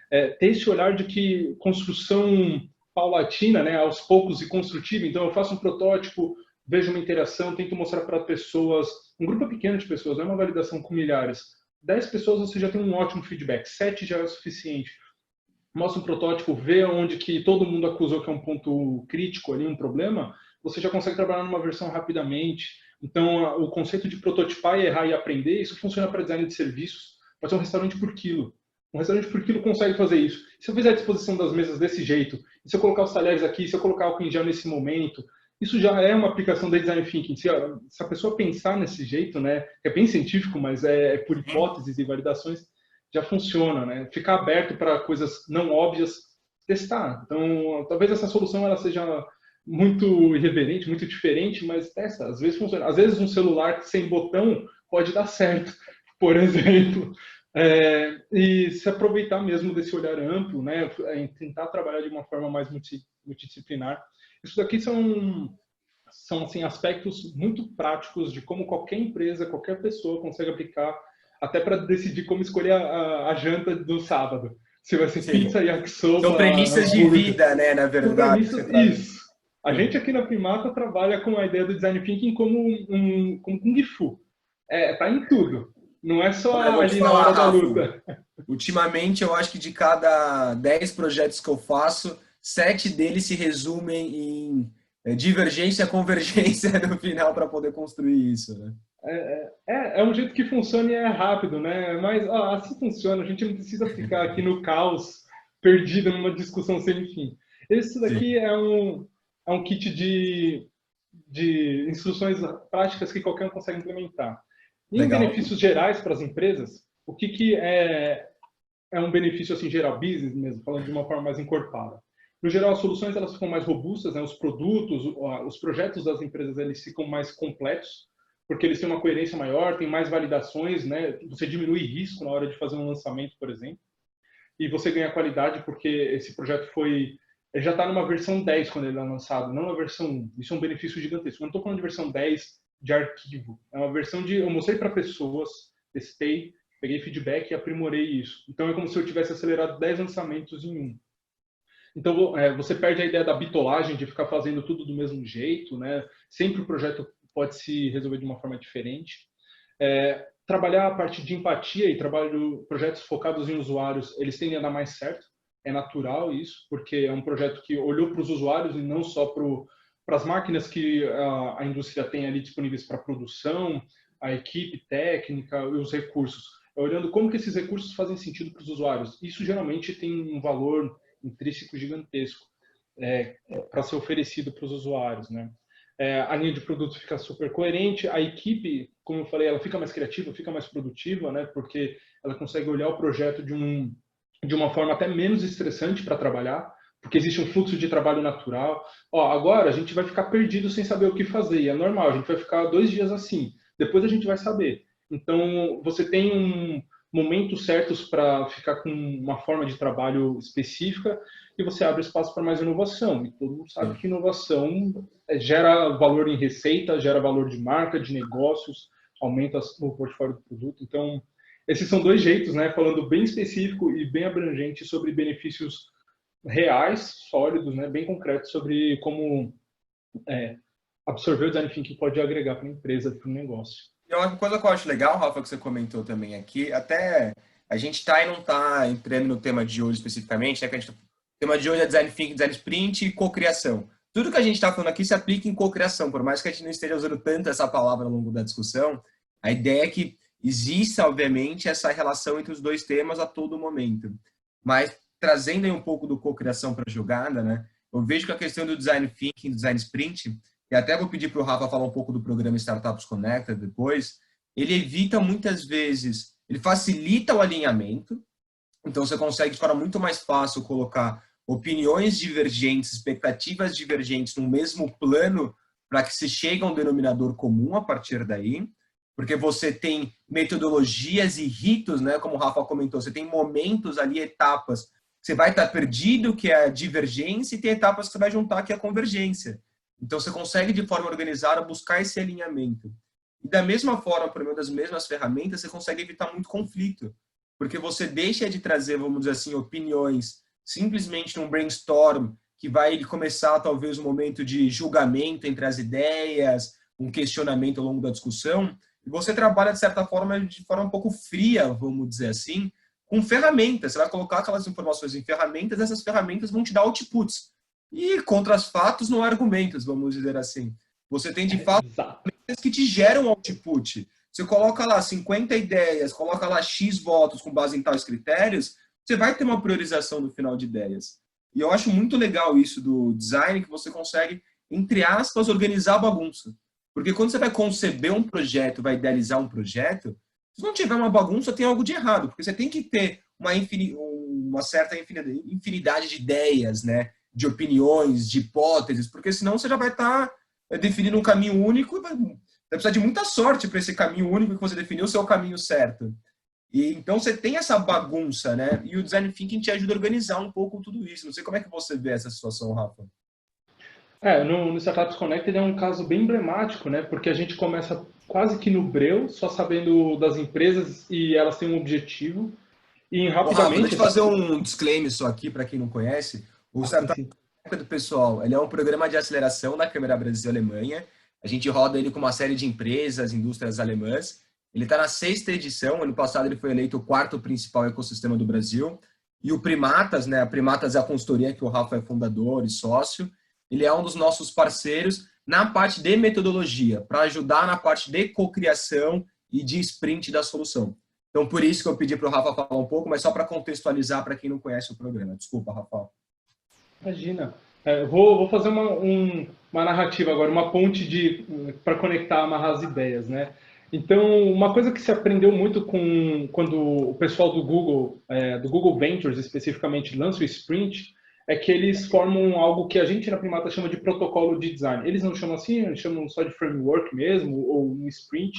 Speaker 2: Ter esse olhar de que construção paulatina, né, aos poucos e construtiva. Então, eu faço um protótipo, vejo uma interação, tento mostrar para pessoas, um grupo pequeno de pessoas, não é uma validação com milhares. 10 pessoas você já tem um ótimo feedback, 7 já é o suficiente. Mostra um protótipo, vê onde que todo mundo acusou que é um ponto crítico ali, um problema, você já consegue trabalhar numa versão rapidamente, Então, o conceito de prototipar, errar e aprender, isso funciona para design de serviços. Pode ser um restaurante por quilo. Um restaurante por quilo consegue fazer isso. Se eu fizer a disposição das mesas desse jeito, se eu colocar os talheres aqui, se eu colocar álcool em gel nesse momento, isso já é uma aplicação de design thinking. Se a pessoa pensar nesse jeito, né, é bem científico, mas é por hipóteses e validações, já funciona, né? Ficar aberto para coisas não óbvias, testar. Então, talvez essa solução ela seja muito irreverente, muito diferente, mas testa. Às vezes funciona. Às vezes um celular sem botão pode dar certo, por exemplo. E se aproveitar mesmo desse olhar amplo, né? Tentar trabalhar de uma forma mais multidisciplinar. Isso daqui são assim, aspectos muito práticos de como qualquer empresa, qualquer pessoa consegue aplicar até para decidir como escolher a janta do sábado. Se vai ser
Speaker 1: Sim.
Speaker 2: pizza, yakisoba,
Speaker 1: São premissas de vida, né, na verdade.
Speaker 2: Isso. A gente aqui na Primata trabalha com a ideia do design thinking como como Kung Fu. Tá em tudo. Não é só
Speaker 1: Olha, vou te
Speaker 2: ali na
Speaker 1: falar,
Speaker 2: hora da
Speaker 1: Rafa,
Speaker 2: luta.
Speaker 1: ultimamente eu acho que de cada 10 projetos que eu faço, 7 deles se resumem em divergência, convergência no final para poder construir isso, né?
Speaker 2: É um jeito que funciona e é rápido, né? Mas assim funciona. A gente não precisa ficar aqui no caos, perdido numa discussão sem fim. Esse daqui
Speaker 1: Sim.
Speaker 2: é um kit de instruções práticas que qualquer um consegue implementar. E em
Speaker 1: Legal.
Speaker 2: benefícios gerais para as empresas, o que é um benefício assim geral, business mesmo, falando de uma forma mais encorpada? No geral, as soluções elas ficam mais robustas, né? Os produtos, os projetos das empresas eles ficam mais completos, porque eles têm uma coerência maior, tem mais validações, né? Você diminui risco na hora de fazer um lançamento, por exemplo, e você ganha qualidade porque esse projeto ele já está numa versão 10 quando ele é lançado, não na versão 1. Isso é um benefício gigantesco. Eu não estou falando de versão 10 de arquivo, é uma versão eu mostrei para pessoas, testei, peguei feedback e aprimorei isso. Então é como se eu tivesse acelerado 10 lançamentos em um. Então você perde a ideia da bitolagem, de ficar fazendo tudo do mesmo jeito, né? Sempre o projeto pode se resolver de uma forma diferente. Trabalhar a parte de empatia e projetos focados em usuários, eles tendem a dar mais certo. É natural isso, porque é um projeto que olhou para os usuários e não só para as máquinas que a indústria tem ali disponíveis para produção, a equipe técnica e os recursos. Olhando como que esses recursos fazem sentido para os usuários. Isso geralmente tem um valor intrínseco gigantesco para ser oferecido para os usuários, né? A linha de produto fica super coerente, a equipe, como eu falei, ela fica mais criativa, fica mais produtiva, né? Porque ela consegue olhar o projeto de uma forma até menos estressante para trabalhar, porque existe um fluxo de trabalho natural. Agora a gente vai ficar perdido sem saber o que fazer, e é normal, a gente vai ficar 2 dias assim, depois a gente vai saber. Então, você tem momentos certos para ficar com uma forma de trabalho específica e você abre espaço para mais inovação. E todo mundo sabe que inovação gera valor em receita, gera valor de marca, de negócios, aumenta o portfólio do produto. Então, esses são 2 jeitos, né? Falando bem específico e bem abrangente sobre benefícios reais, sólidos, né? Bem concretos sobre como absorver o design thinking pode agregar para a empresa, para o negócio.
Speaker 1: E uma coisa que eu acho legal, Rafa, que você comentou também aqui, até a gente está e não está entrando no tema de hoje especificamente, né? Que o tema de hoje é design thinking, design sprint e cocriação. Tudo que a gente está falando aqui se aplica em cocriação, por mais que a gente não esteja usando tanto essa palavra ao longo da discussão, a ideia é que exista, obviamente, essa relação entre os 2 temas a todo momento. Mas, trazendo aí um pouco do cocriação para a jogada, né? Eu vejo que a questão do design thinking, design sprint, e até vou pedir para o Rafa falar um pouco do programa Startups Connected depois, ele evita muitas vezes, ele facilita o alinhamento, então você consegue de forma muito mais fácil colocar opiniões divergentes, expectativas divergentes no mesmo plano para que se chegue a um denominador comum a partir daí, porque você tem metodologias e ritos, né, como o Rafa comentou, você tem momentos ali, etapas, que você vai estar perdido, que é a divergência, e tem etapas que você vai juntar, que é a convergência. Então, você consegue, de forma organizada, buscar esse alinhamento. E da mesma forma, por meio das mesmas ferramentas, você consegue evitar muito conflito. Porque você deixa de trazer, vamos dizer assim, opiniões simplesmente num brainstorm que vai começar, talvez, um momento de julgamento entre as ideias, um questionamento ao longo da discussão. E você trabalha, de certa forma, de forma um pouco fria, vamos dizer assim, com ferramentas. Você vai colocar aquelas informações em ferramentas, essas ferramentas vão te dar outputs. E contra os fatos não há argumentos, vamos dizer assim. Você tem, de fato, que te geram output. Você coloca lá 50 ideias, coloca lá X votos com base em tais critérios, você vai ter uma priorização no final de ideias. E eu acho muito legal isso do design, que você consegue, entre aspas, organizar a bagunça. Porque quando você vai conceber um projeto, vai idealizar um projeto, se não tiver uma bagunça, tem algo de errado. Porque você tem que ter uma certa infinidade de ideias, né? De opiniões, de hipóteses, porque senão você já vai estar definindo um caminho único e vai precisar de muita sorte para esse caminho único que você definiu ser o caminho certo. E então você tem essa bagunça, né? E o design thinking te ajuda a organizar um pouco tudo isso. Não sei como é que você vê essa situação, Rafa.
Speaker 2: No Startups Connected é um caso bem emblemático, né? Porque a gente começa quase que no breu, só sabendo das empresas e elas têm um objetivo. E
Speaker 1: Ô, Rafa,
Speaker 2: rapidamente...
Speaker 1: deixa eu fazer um disclaimer só aqui para quem não conhece. O Startup Connected, pessoal, ele é um programa de aceleração da Câmara Brasil-Alemanha. A gente roda ele com uma série de empresas, indústrias alemãs. Ele está na 6ª edição. Ano passado ele foi eleito o 4º principal ecossistema do Brasil. E o Primatas, né? A Primatas é a consultoria que o Rafa é fundador e sócio. Ele é um dos nossos parceiros na parte de metodologia, para ajudar na parte de cocriação e de sprint da solução. Então, por isso que eu pedi para o Rafa falar um pouco, mas só para contextualizar para quem não conhece o programa. Desculpa, Rafa.
Speaker 2: Imagina. Vou fazer uma narrativa agora, uma ponte para conectar, amarrar as ideias, né? Então, uma coisa que se aprendeu muito quando o pessoal do Google Ventures especificamente, lança o Sprint, é que eles formam algo que a gente na Primata chama de protocolo de design. Eles não chamam assim, eles chamam só de framework mesmo, ou um sprint,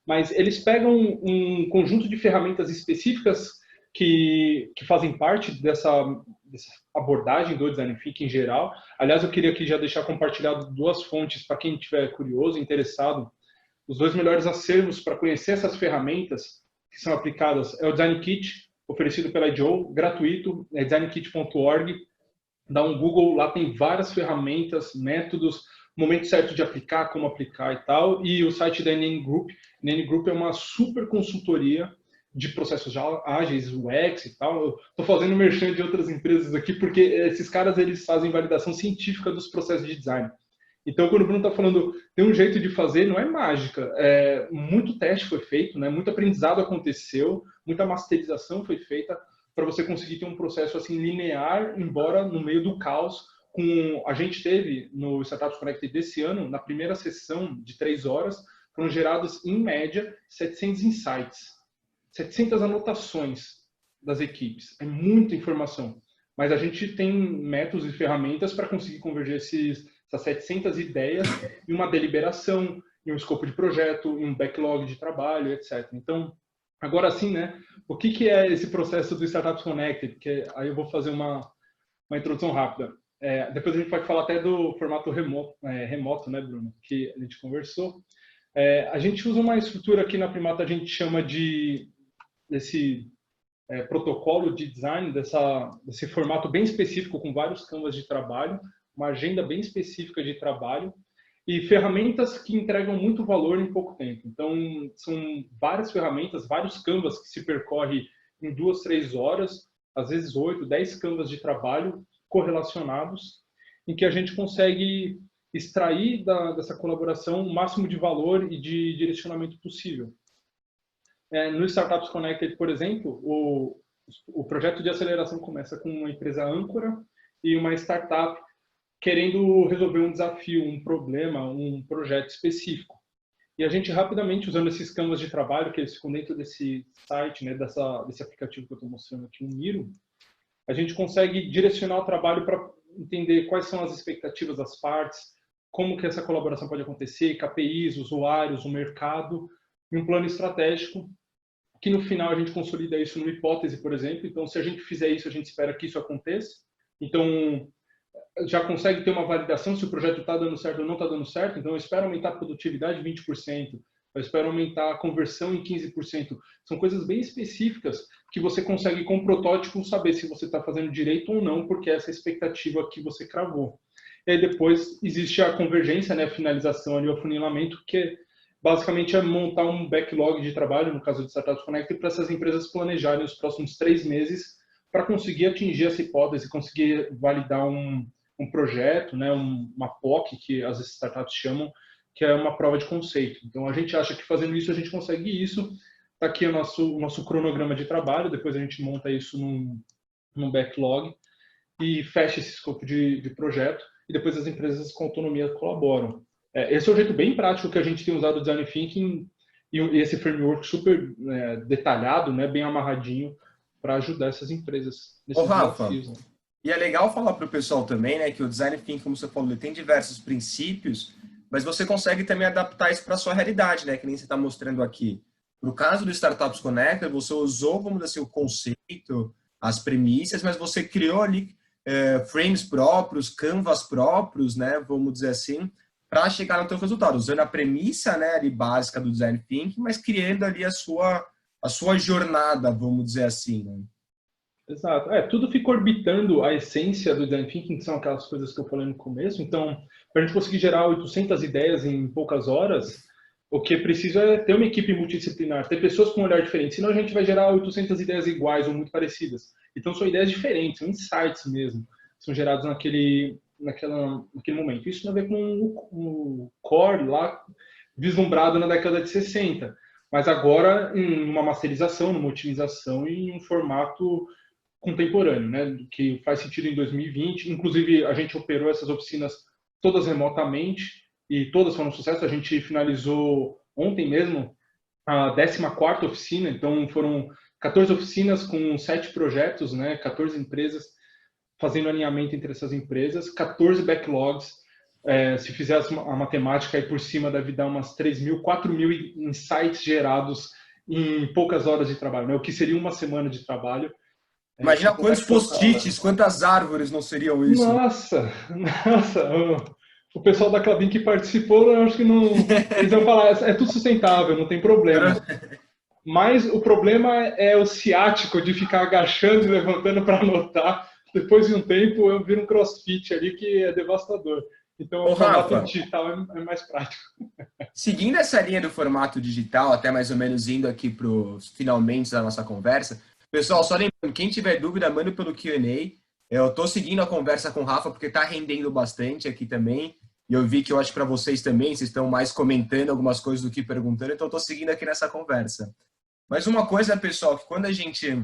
Speaker 2: mas eles pegam um conjunto de ferramentas específicas que fazem parte dessa abordagem do design thinking em geral. Aliás, eu queria aqui já deixar compartilhado 2 fontes para quem estiver curioso, interessado. Os 2 melhores acervos para conhecer essas ferramentas que são aplicadas é o Design Kit, oferecido pela IDEO, gratuito, é designkit.org. Dá um Google, lá tem várias ferramentas, métodos, momento certo de aplicar, como aplicar e tal. E o site da NN Group. NN Group é uma super consultoria de processos ágeis, UX e tal. Estou fazendo merchan de outras empresas aqui, porque esses caras eles fazem validação científica dos processos de design. Então, quando o Bruno está falando, tem um jeito de fazer, não é mágica. Muito teste foi feito, né? Muito aprendizado aconteceu, muita masterização foi feita para você conseguir ter um processo assim linear, embora no meio do caos. A gente teve no Startups Connected desse ano, na primeira sessão de 3 horas, foram gerados, em média, 700 insights, 700 anotações das equipes. É muita informação. Mas a gente tem métodos e ferramentas para conseguir converger essas 700 ideias em uma deliberação, em um escopo de projeto, em um backlog de trabalho, etc. Então, agora sim, né? O que é esse processo do Startups Connected? Que aí eu vou fazer uma introdução rápida. Depois a gente pode falar até do formato remoto, né, Bruno? Que a gente conversou. A gente usa uma estrutura aqui na Primata, a gente chama desse protocolo de design, desse formato bem específico, com vários canvas de trabalho, uma agenda bem específica de trabalho e ferramentas que entregam muito valor em pouco tempo. Então, são várias ferramentas, vários canvas que se percorre em 2, 3 horas, às vezes 8, 10 canvas de trabalho correlacionados, em que a gente consegue extrair dessa colaboração o máximo de valor e de direcionamento possível. No Startups Connected, por exemplo, o projeto de aceleração começa com uma empresa âncora e uma startup querendo resolver um desafio, um problema, um projeto específico. E a gente rapidamente, usando esses canvas de trabalho, que eles ficam dentro desse site, né, desse aplicativo que eu estou mostrando aqui, o Miro, a gente consegue direcionar o trabalho para entender quais são as expectativas das partes, como que essa colaboração pode acontecer, KPIs, usuários, o mercado, e um plano estratégico, que no final a gente consolida isso numa hipótese, por exemplo. Então, se a gente fizer isso, a gente espera que isso aconteça. Então, já consegue ter uma validação se o projeto está dando certo ou não está dando certo. Então, eu espero aumentar a produtividade em 20%, eu espero aumentar a conversão em 15%. São coisas bem específicas que você consegue, com o protótipo, saber se você está fazendo direito ou não, porque essa é a expectativa que você cravou. E aí depois existe a convergência, né, a finalização ali, o afunilamento, que basicamente é montar um backlog de trabalho, no caso de Startups Connect, para essas empresas planejarem os próximos 3 meses para conseguir atingir essa hipótese, conseguir validar um projeto, né, uma POC, que as startups chamam, que é uma prova de conceito. Então, a gente acha que fazendo isso, a gente consegue isso. Está aqui o nosso cronograma de trabalho, depois a gente monta isso num backlog e fecha esse escopo de projeto, e depois as empresas com autonomia colaboram. Esse é o jeito bem prático que a gente tem usado o Design Thinking e esse framework super detalhado, né, bem amarradinho, para ajudar essas empresas nesses desafios. Né?
Speaker 1: E é legal falar para o pessoal também, né, que o Design Thinking, como você falou, ele tem diversos princípios, mas você consegue também adaptar isso para a sua realidade, né, que nem você está mostrando aqui. No caso do Startups Connected, você usou, vamos dizer assim, o conceito, as premissas, mas você criou ali frames próprios, canvas próprios, né, vamos dizer assim, para chegar no teu resultado, usando a premissa, né, ali básica do Design Thinking, mas criando ali a sua jornada, vamos dizer assim, né?
Speaker 2: Exato. Tudo fica orbitando a essência do Design Thinking, que são aquelas coisas que eu falei no começo. Então, para a gente conseguir gerar 800 ideias em poucas horas, o que é preciso é ter uma equipe multidisciplinar, ter pessoas com um olhar diferente, senão a gente vai gerar 800 ideias iguais ou muito parecidas. Então, são ideias diferentes, são insights mesmo, são gerados naquele momento. Isso tem a ver com o core lá, vislumbrado na década de 60, mas agora em uma masterização, numa otimização e em um formato contemporâneo, né, que faz sentido em 2020. Inclusive, a gente operou essas oficinas todas remotamente e todas foram um sucesso. A gente finalizou ontem mesmo a 14ª oficina, então foram 14 oficinas com 7 projetos, né, 14 empresas fazendo alinhamento entre essas empresas, 14 backlogs. Se fizer a matemática aí por cima, deve dar umas 3.000, 4.000 insights gerados em poucas horas de trabalho, né, o que seria uma semana de trabalho.
Speaker 1: Imagina quantos post-its, quantas árvores não seriam isso?
Speaker 2: Nossa! O pessoal da Klabin que participou, eu acho que não. Eles iam falar, é tudo sustentável, não tem problema. Mas o problema é o ciático de ficar agachando e levantando para anotar. Depois de um tempo, eu viro um crossfit ali que é devastador. Então, o formato digital é mais prático.
Speaker 1: Seguindo essa linha do formato digital, até mais ou menos indo aqui para os finalmente da nossa conversa, pessoal, só lembrando, quem tiver dúvida, manda pelo Q&A. Eu estou seguindo a conversa com o Rafa, porque está rendendo bastante aqui também. E eu vi que eu acho que para vocês também, vocês estão mais comentando algumas coisas do que perguntando, então eu estou seguindo aqui nessa conversa. Mas uma coisa, pessoal, que quando a gente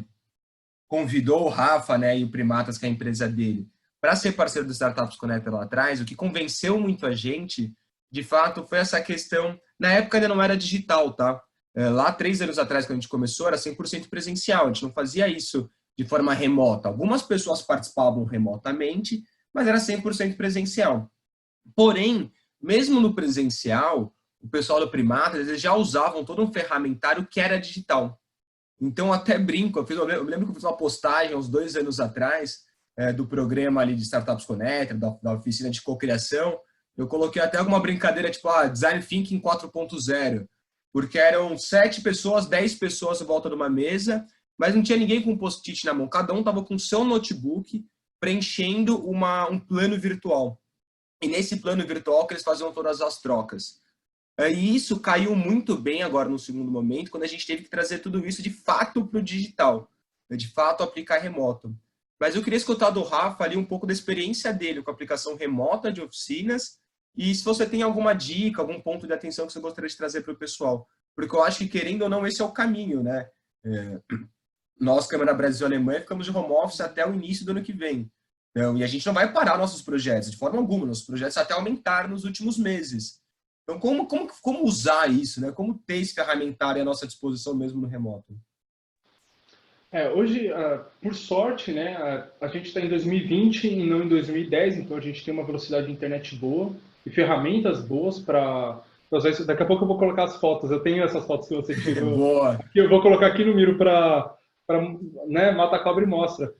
Speaker 1: convidou o Rafa, né, e o Primatas, que é a empresa dele, para ser parceiro do Startups Connect lá atrás, o que convenceu muito a gente, de fato, foi essa questão. Na época ainda não era digital, tá? Lá, 3 anos atrás, quando a gente começou, era 100% presencial. A gente não fazia isso de forma remota. Algumas pessoas participavam remotamente, mas era 100% presencial. Porém, mesmo no presencial, o pessoal do Primatas, eles já usavam todo um ferramentário que era digital. Então, até brinco. Eu me lembro que eu fiz uma postagem uns 2 anos atrás do programa ali de Startups Connect, da oficina de cocriação. Eu coloquei até alguma brincadeira, tipo, Design Thinking 4.0, porque eram 7 pessoas, 10 pessoas em volta de uma mesa, mas não tinha ninguém com um post-it na mão. Cada um estava com o seu notebook preenchendo um plano virtual. E nesse plano virtual que eles faziam todas as trocas. E isso caiu muito bem agora no segundo momento, quando a gente teve que trazer tudo isso de fato para o digital, de fato aplicar remoto. Mas eu queria escutar do Rafa ali um pouco da experiência dele com a aplicação remota de oficinas e se você tem alguma dica, algum ponto de atenção que você gostaria de trazer para o pessoal. Porque eu acho que, querendo ou não, esse é o caminho, né? Nós, Câmara Brasil Alemanha, ficamos de home office até o início do ano que vem. Então, e a gente não vai parar nossos projetos, de forma alguma. Nossos projetos até aumentaram nos últimos meses. Então, como usar isso, né? Como ter esse ferramentário à nossa disposição mesmo no remoto?
Speaker 2: Hoje, por sorte, né, a gente está em 2020 e não em 2010, então a gente tem uma velocidade de internet boa e ferramentas boas para usar isso. Daqui a pouco eu vou colocar as fotos, eu tenho essas fotos que você tirou.
Speaker 1: Boa.
Speaker 2: Aqui, eu vou colocar aqui no Miro para né, mata a cobra e mostra.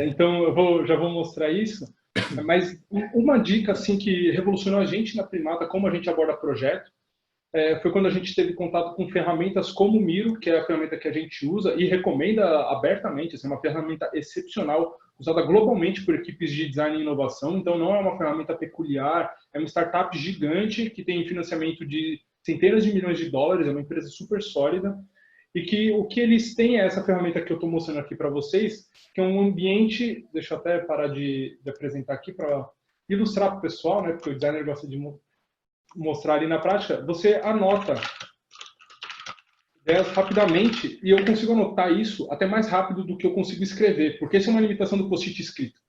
Speaker 2: Então, já vou mostrar isso. Mas uma dica assim, que revolucionou a gente na Primata, como a gente aborda projeto, foi quando a gente teve contato com ferramentas como o Miro, que é a ferramenta que a gente usa e recomenda abertamente. Assim, é uma ferramenta excepcional, usada globalmente por equipes de design e inovação. Então, não é uma ferramenta peculiar, é uma startup gigante que tem financiamento de centenas de milhões de dólares, é uma empresa super sólida. E que o que eles têm é essa ferramenta que eu estou mostrando aqui para vocês, que é um ambiente. Deixa eu até parar de apresentar aqui para ilustrar para o pessoal, né? Porque o designer gosta de mostrar ali na prática, você anota ideias rapidamente, e eu consigo anotar isso até mais rápido do que eu consigo escrever, porque essa é uma limitação do post-it escrito.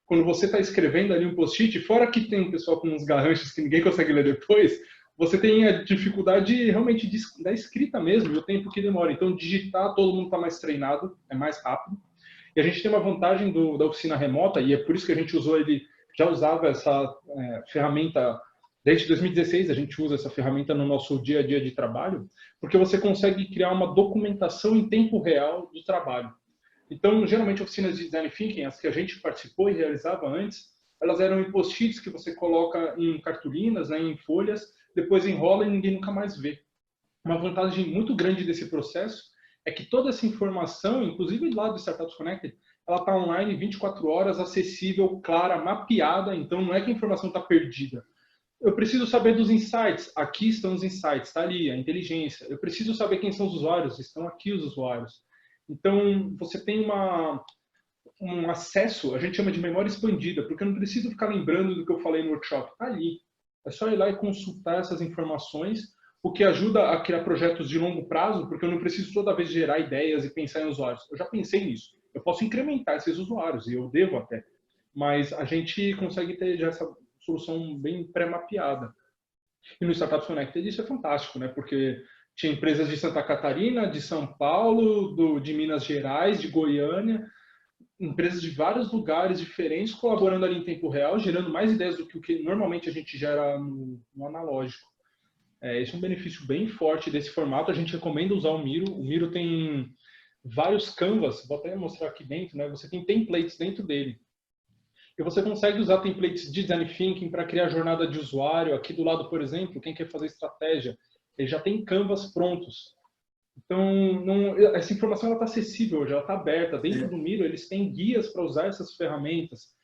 Speaker 2: Quando você está escrevendo ali um post-it, fora que tem um pessoal com uns garranchos que ninguém consegue ler depois, você tem a dificuldade realmente da escrita mesmo, e o tempo que demora. Então, digitar, todo mundo está mais treinado, é mais rápido. E a gente tem uma vantagem da oficina remota, e é por isso que a gente usou ele, já usava essa ferramenta desde 2016, a gente usa essa ferramenta no nosso dia a dia de trabalho, porque você consegue criar uma documentação em tempo real do trabalho. Então, geralmente, oficinas de design thinking, as que a gente participou e realizava antes, elas eram em post-its que você coloca em cartolinas, né, em folhas, depois enrola e ninguém nunca mais vê. Uma vantagem muito grande desse processo é que toda essa informação, inclusive lá do Startups Connected, ela está online 24 horas, acessível, clara, mapeada, então não é que a informação está perdida. Eu preciso saber dos insights, aqui estão os insights, está ali, a inteligência. Eu preciso saber quem são os usuários, estão aqui os usuários. Então, você tem um acesso, a gente chama de memória expandida, porque eu não preciso ficar lembrando do que eu falei no workshop, está ali. É só ir lá e consultar essas informações, o que ajuda a criar projetos de longo prazo, porque eu não preciso toda vez gerar ideias e pensar em usuários. Eu já pensei nisso. Eu posso incrementar esses usuários, e eu devo até. Mas a gente consegue ter já essa solução bem pré-mapeada. E no Startups Connected isso é fantástico, né? Porque tinha empresas de Santa Catarina, de São Paulo, de Minas Gerais, de Goiânia, empresas de vários lugares diferentes colaborando ali em tempo real, gerando mais ideias do que o que normalmente a gente gera no analógico. Esse é um benefício bem forte desse formato. A gente recomenda usar o Miro. O Miro tem vários canvas, vou até mostrar aqui dentro, né? Você tem templates dentro dele. E você consegue usar templates de design thinking para criar jornada de usuário. Aqui do lado, por exemplo, quem quer fazer estratégia, ele já tem canvas prontos. Então, essa informação está acessível, já está aberta. Dentro do Miro, eles têm guias para usar essas ferramentas.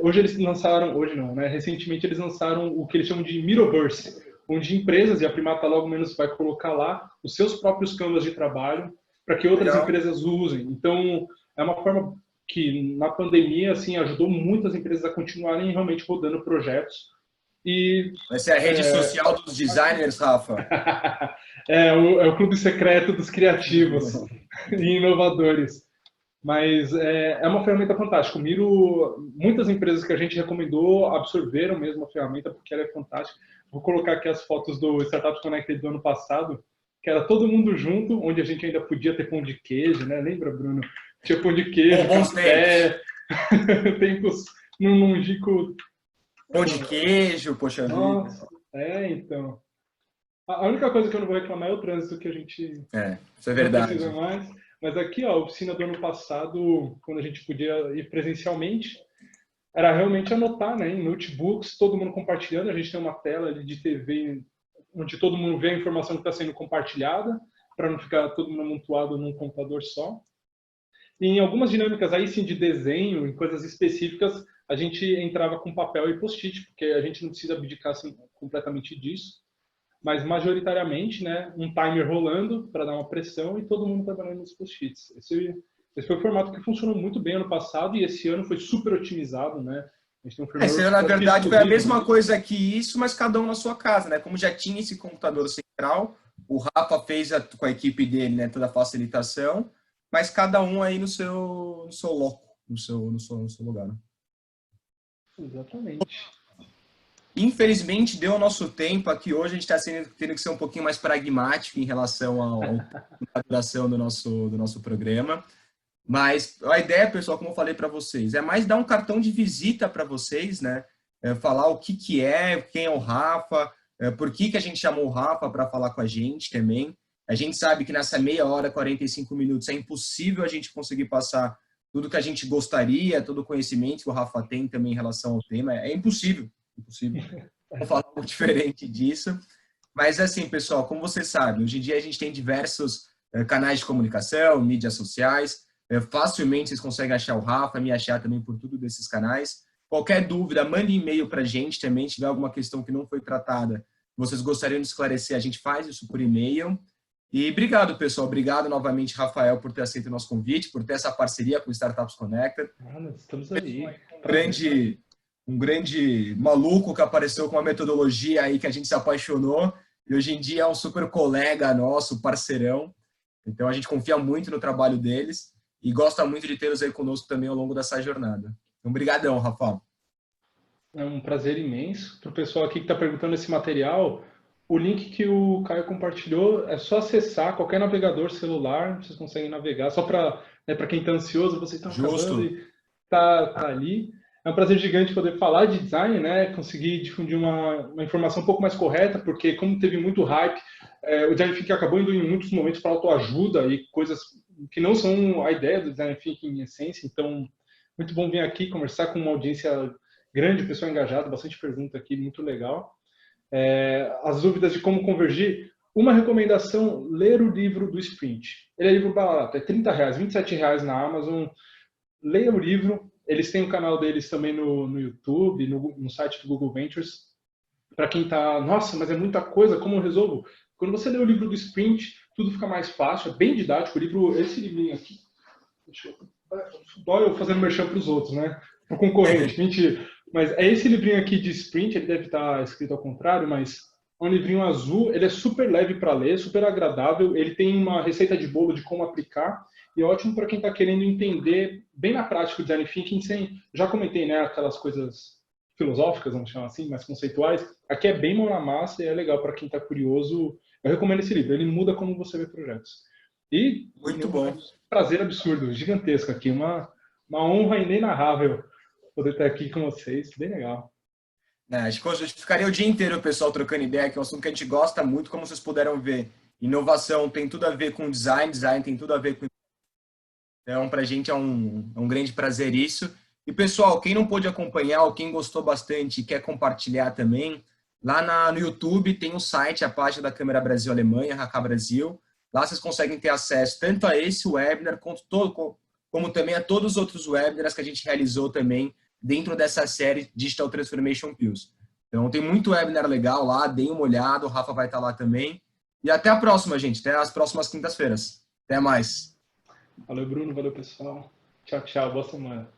Speaker 2: Hoje eles lançaram, hoje não, né? Recentemente eles lançaram o que eles chamam de Miroverse, onde empresas, e a Primata logo menos vai colocar lá os seus próprios canvas de trabalho para que outras empresas usem. Então, é uma forma que na pandemia assim ajudou muitas empresas a continuarem realmente rodando projetos. E
Speaker 1: vai ser a rede social dos designers, Rafa.
Speaker 2: é o clube secreto dos criativos e inovadores. Mas é uma ferramenta fantástica. O Miro, muitas empresas que a gente recomendou absorveram mesmo a ferramenta porque ela é fantástica. Vou colocar aqui as fotos do Startups Connected do ano passado, que era todo mundo junto, onde a gente ainda podia ter pão de queijo, né? Lembra, Bruno? Tinha pão de queijo, café, tempos num Gico.
Speaker 1: Pão de queijo, poxa
Speaker 2: Nossa, vida. Então. A única coisa que eu não vou reclamar é o trânsito que a gente
Speaker 1: isso é verdade.
Speaker 2: Não precisa mais. Mas aqui, ó, a oficina do ano passado, quando a gente podia ir presencialmente, era realmente anotar, né, em notebooks, todo mundo compartilhando. A gente tem uma tela ali de TV onde todo mundo vê a informação que está sendo compartilhada, para não ficar todo mundo amontoado num computador só. E em algumas dinâmicas aí sim de desenho, em coisas específicas, a gente entrava com papel e post-it, porque a gente não precisa abdicar assim, completamente disso. Mas majoritariamente, né, um timer rolando para dar uma pressão e todo mundo trabalhando nos post-its. Esse foi o formato que funcionou muito bem ano passado e esse ano foi super otimizado, né? A gente tem um
Speaker 1: Esse ano, na verdade, foi a mesma coisa que isso, mas cada um na sua casa, né? Como já tinha esse computador central, o Rafa fez com a equipe dele, né, toda a facilitação, mas cada um aí no seu loco, no seu lugar. Né?
Speaker 2: Exatamente.
Speaker 1: Infelizmente, deu o nosso tempo aqui hoje. A gente está tendo que ser um pouquinho mais pragmático em relação à duração do nosso programa. Mas a ideia, pessoal, como eu falei para vocês, é mais dar um cartão de visita para vocês, né? Falar o que é, quem é o Rafa, por que a gente chamou o Rafa para falar com a gente também. A gente sabe que nessa meia hora, 45 minutos, é impossível a gente conseguir passar tudo que a gente gostaria, todo o conhecimento que o Rafa tem também em relação ao tema. É impossível. Vou falar um pouco diferente disso. Mas assim, pessoal, como vocês sabem, hoje em dia a gente tem diversos canais de comunicação, mídias sociais. Facilmente vocês conseguem achar o Rafa, me achar também por tudo desses canais. Qualquer dúvida, mande e-mail para a gente também. Se tiver alguma questão que não foi tratada, vocês gostariam de esclarecer, a gente faz isso por e-mail. E obrigado, pessoal. Obrigado novamente, Rafael, por ter aceito o nosso convite, por ter essa parceria com o Startups Connected.
Speaker 2: Estamos aí.
Speaker 1: um grande maluco que apareceu com uma metodologia aí que a gente se apaixonou e hoje em dia é um super colega nosso, parceirão. Então a gente confia muito no trabalho deles e gosta muito de tê-los aí conosco também ao longo dessa jornada. Então, brigadão, Rafa.
Speaker 2: É um prazer imenso. Para o pessoal aqui que está perguntando esse material, o link que o Caio compartilhou é só acessar qualquer navegador celular, vocês conseguem navegar. Só para para quem está ansioso, vocês estão acabando
Speaker 1: Justo.
Speaker 2: e tá ali. É um prazer gigante poder falar de design, né? Conseguir difundir uma informação um pouco mais correta, porque como teve muito hype, o design thinking acabou indo em muitos momentos para autoajuda e coisas que não são a ideia do design thinking em essência. Então, muito bom vir aqui conversar com uma audiência grande, pessoal engajada, bastante pergunta aqui, muito legal. As dúvidas de como convergir. Uma recomendação, ler o livro do Sprint. Ele é livro barato, é R$30, R$27 na Amazon. Leia o livro. Eles têm o canal deles também no YouTube, no site do Google Ventures. Para quem está, nossa, mas é muita coisa, como eu resolvo? Quando você lê o livro do Sprint, tudo fica mais fácil, é bem didático. O livro, esse livrinho aqui, dói eu fazendo merchan para os outros, né? Para o concorrente, mentira. Mas é esse livrinho aqui de Sprint, ele deve estar escrito ao contrário, mas é um livrinho azul, ele é super leve para ler, super agradável, ele tem uma receita de bolo de como aplicar, e é ótimo para quem está querendo entender bem na prática o design thinking, sem, já comentei, né, aquelas coisas filosóficas, vamos chamar assim, mais conceituais. Aqui é bem mão na massa e é legal para quem está curioso. Eu recomendo esse livro, ele muda como você vê projetos. E
Speaker 1: Muito bom.
Speaker 2: prazer absurdo, gigantesco aqui, uma honra inenarrável poder estar aqui com vocês, bem legal.
Speaker 1: Acho que a gente ficaria o dia inteiro, o pessoal, trocando ideia, que é um assunto que a gente gosta muito, como vocês puderam ver. Inovação tem tudo a ver com design, design tem tudo a ver com... Então, para a gente é um grande prazer isso. E, pessoal, quem não pôde acompanhar, ou quem gostou bastante e quer compartilhar também, lá no YouTube tem o site, a página da Câmara Brasil-Alemanha, Haká Brasil. Lá vocês conseguem ter acesso tanto a esse webinar, como também a todos os outros webinars que a gente realizou também dentro dessa série Digital Transformation Pills. Então, tem muito webinar legal lá, deem uma olhada, o Rafa vai estar lá também. E até a próxima, gente. Até as próximas quintas-feiras. Até mais.
Speaker 2: Valeu, Bruno. Valeu, pessoal. Tchau, tchau. Boa semana.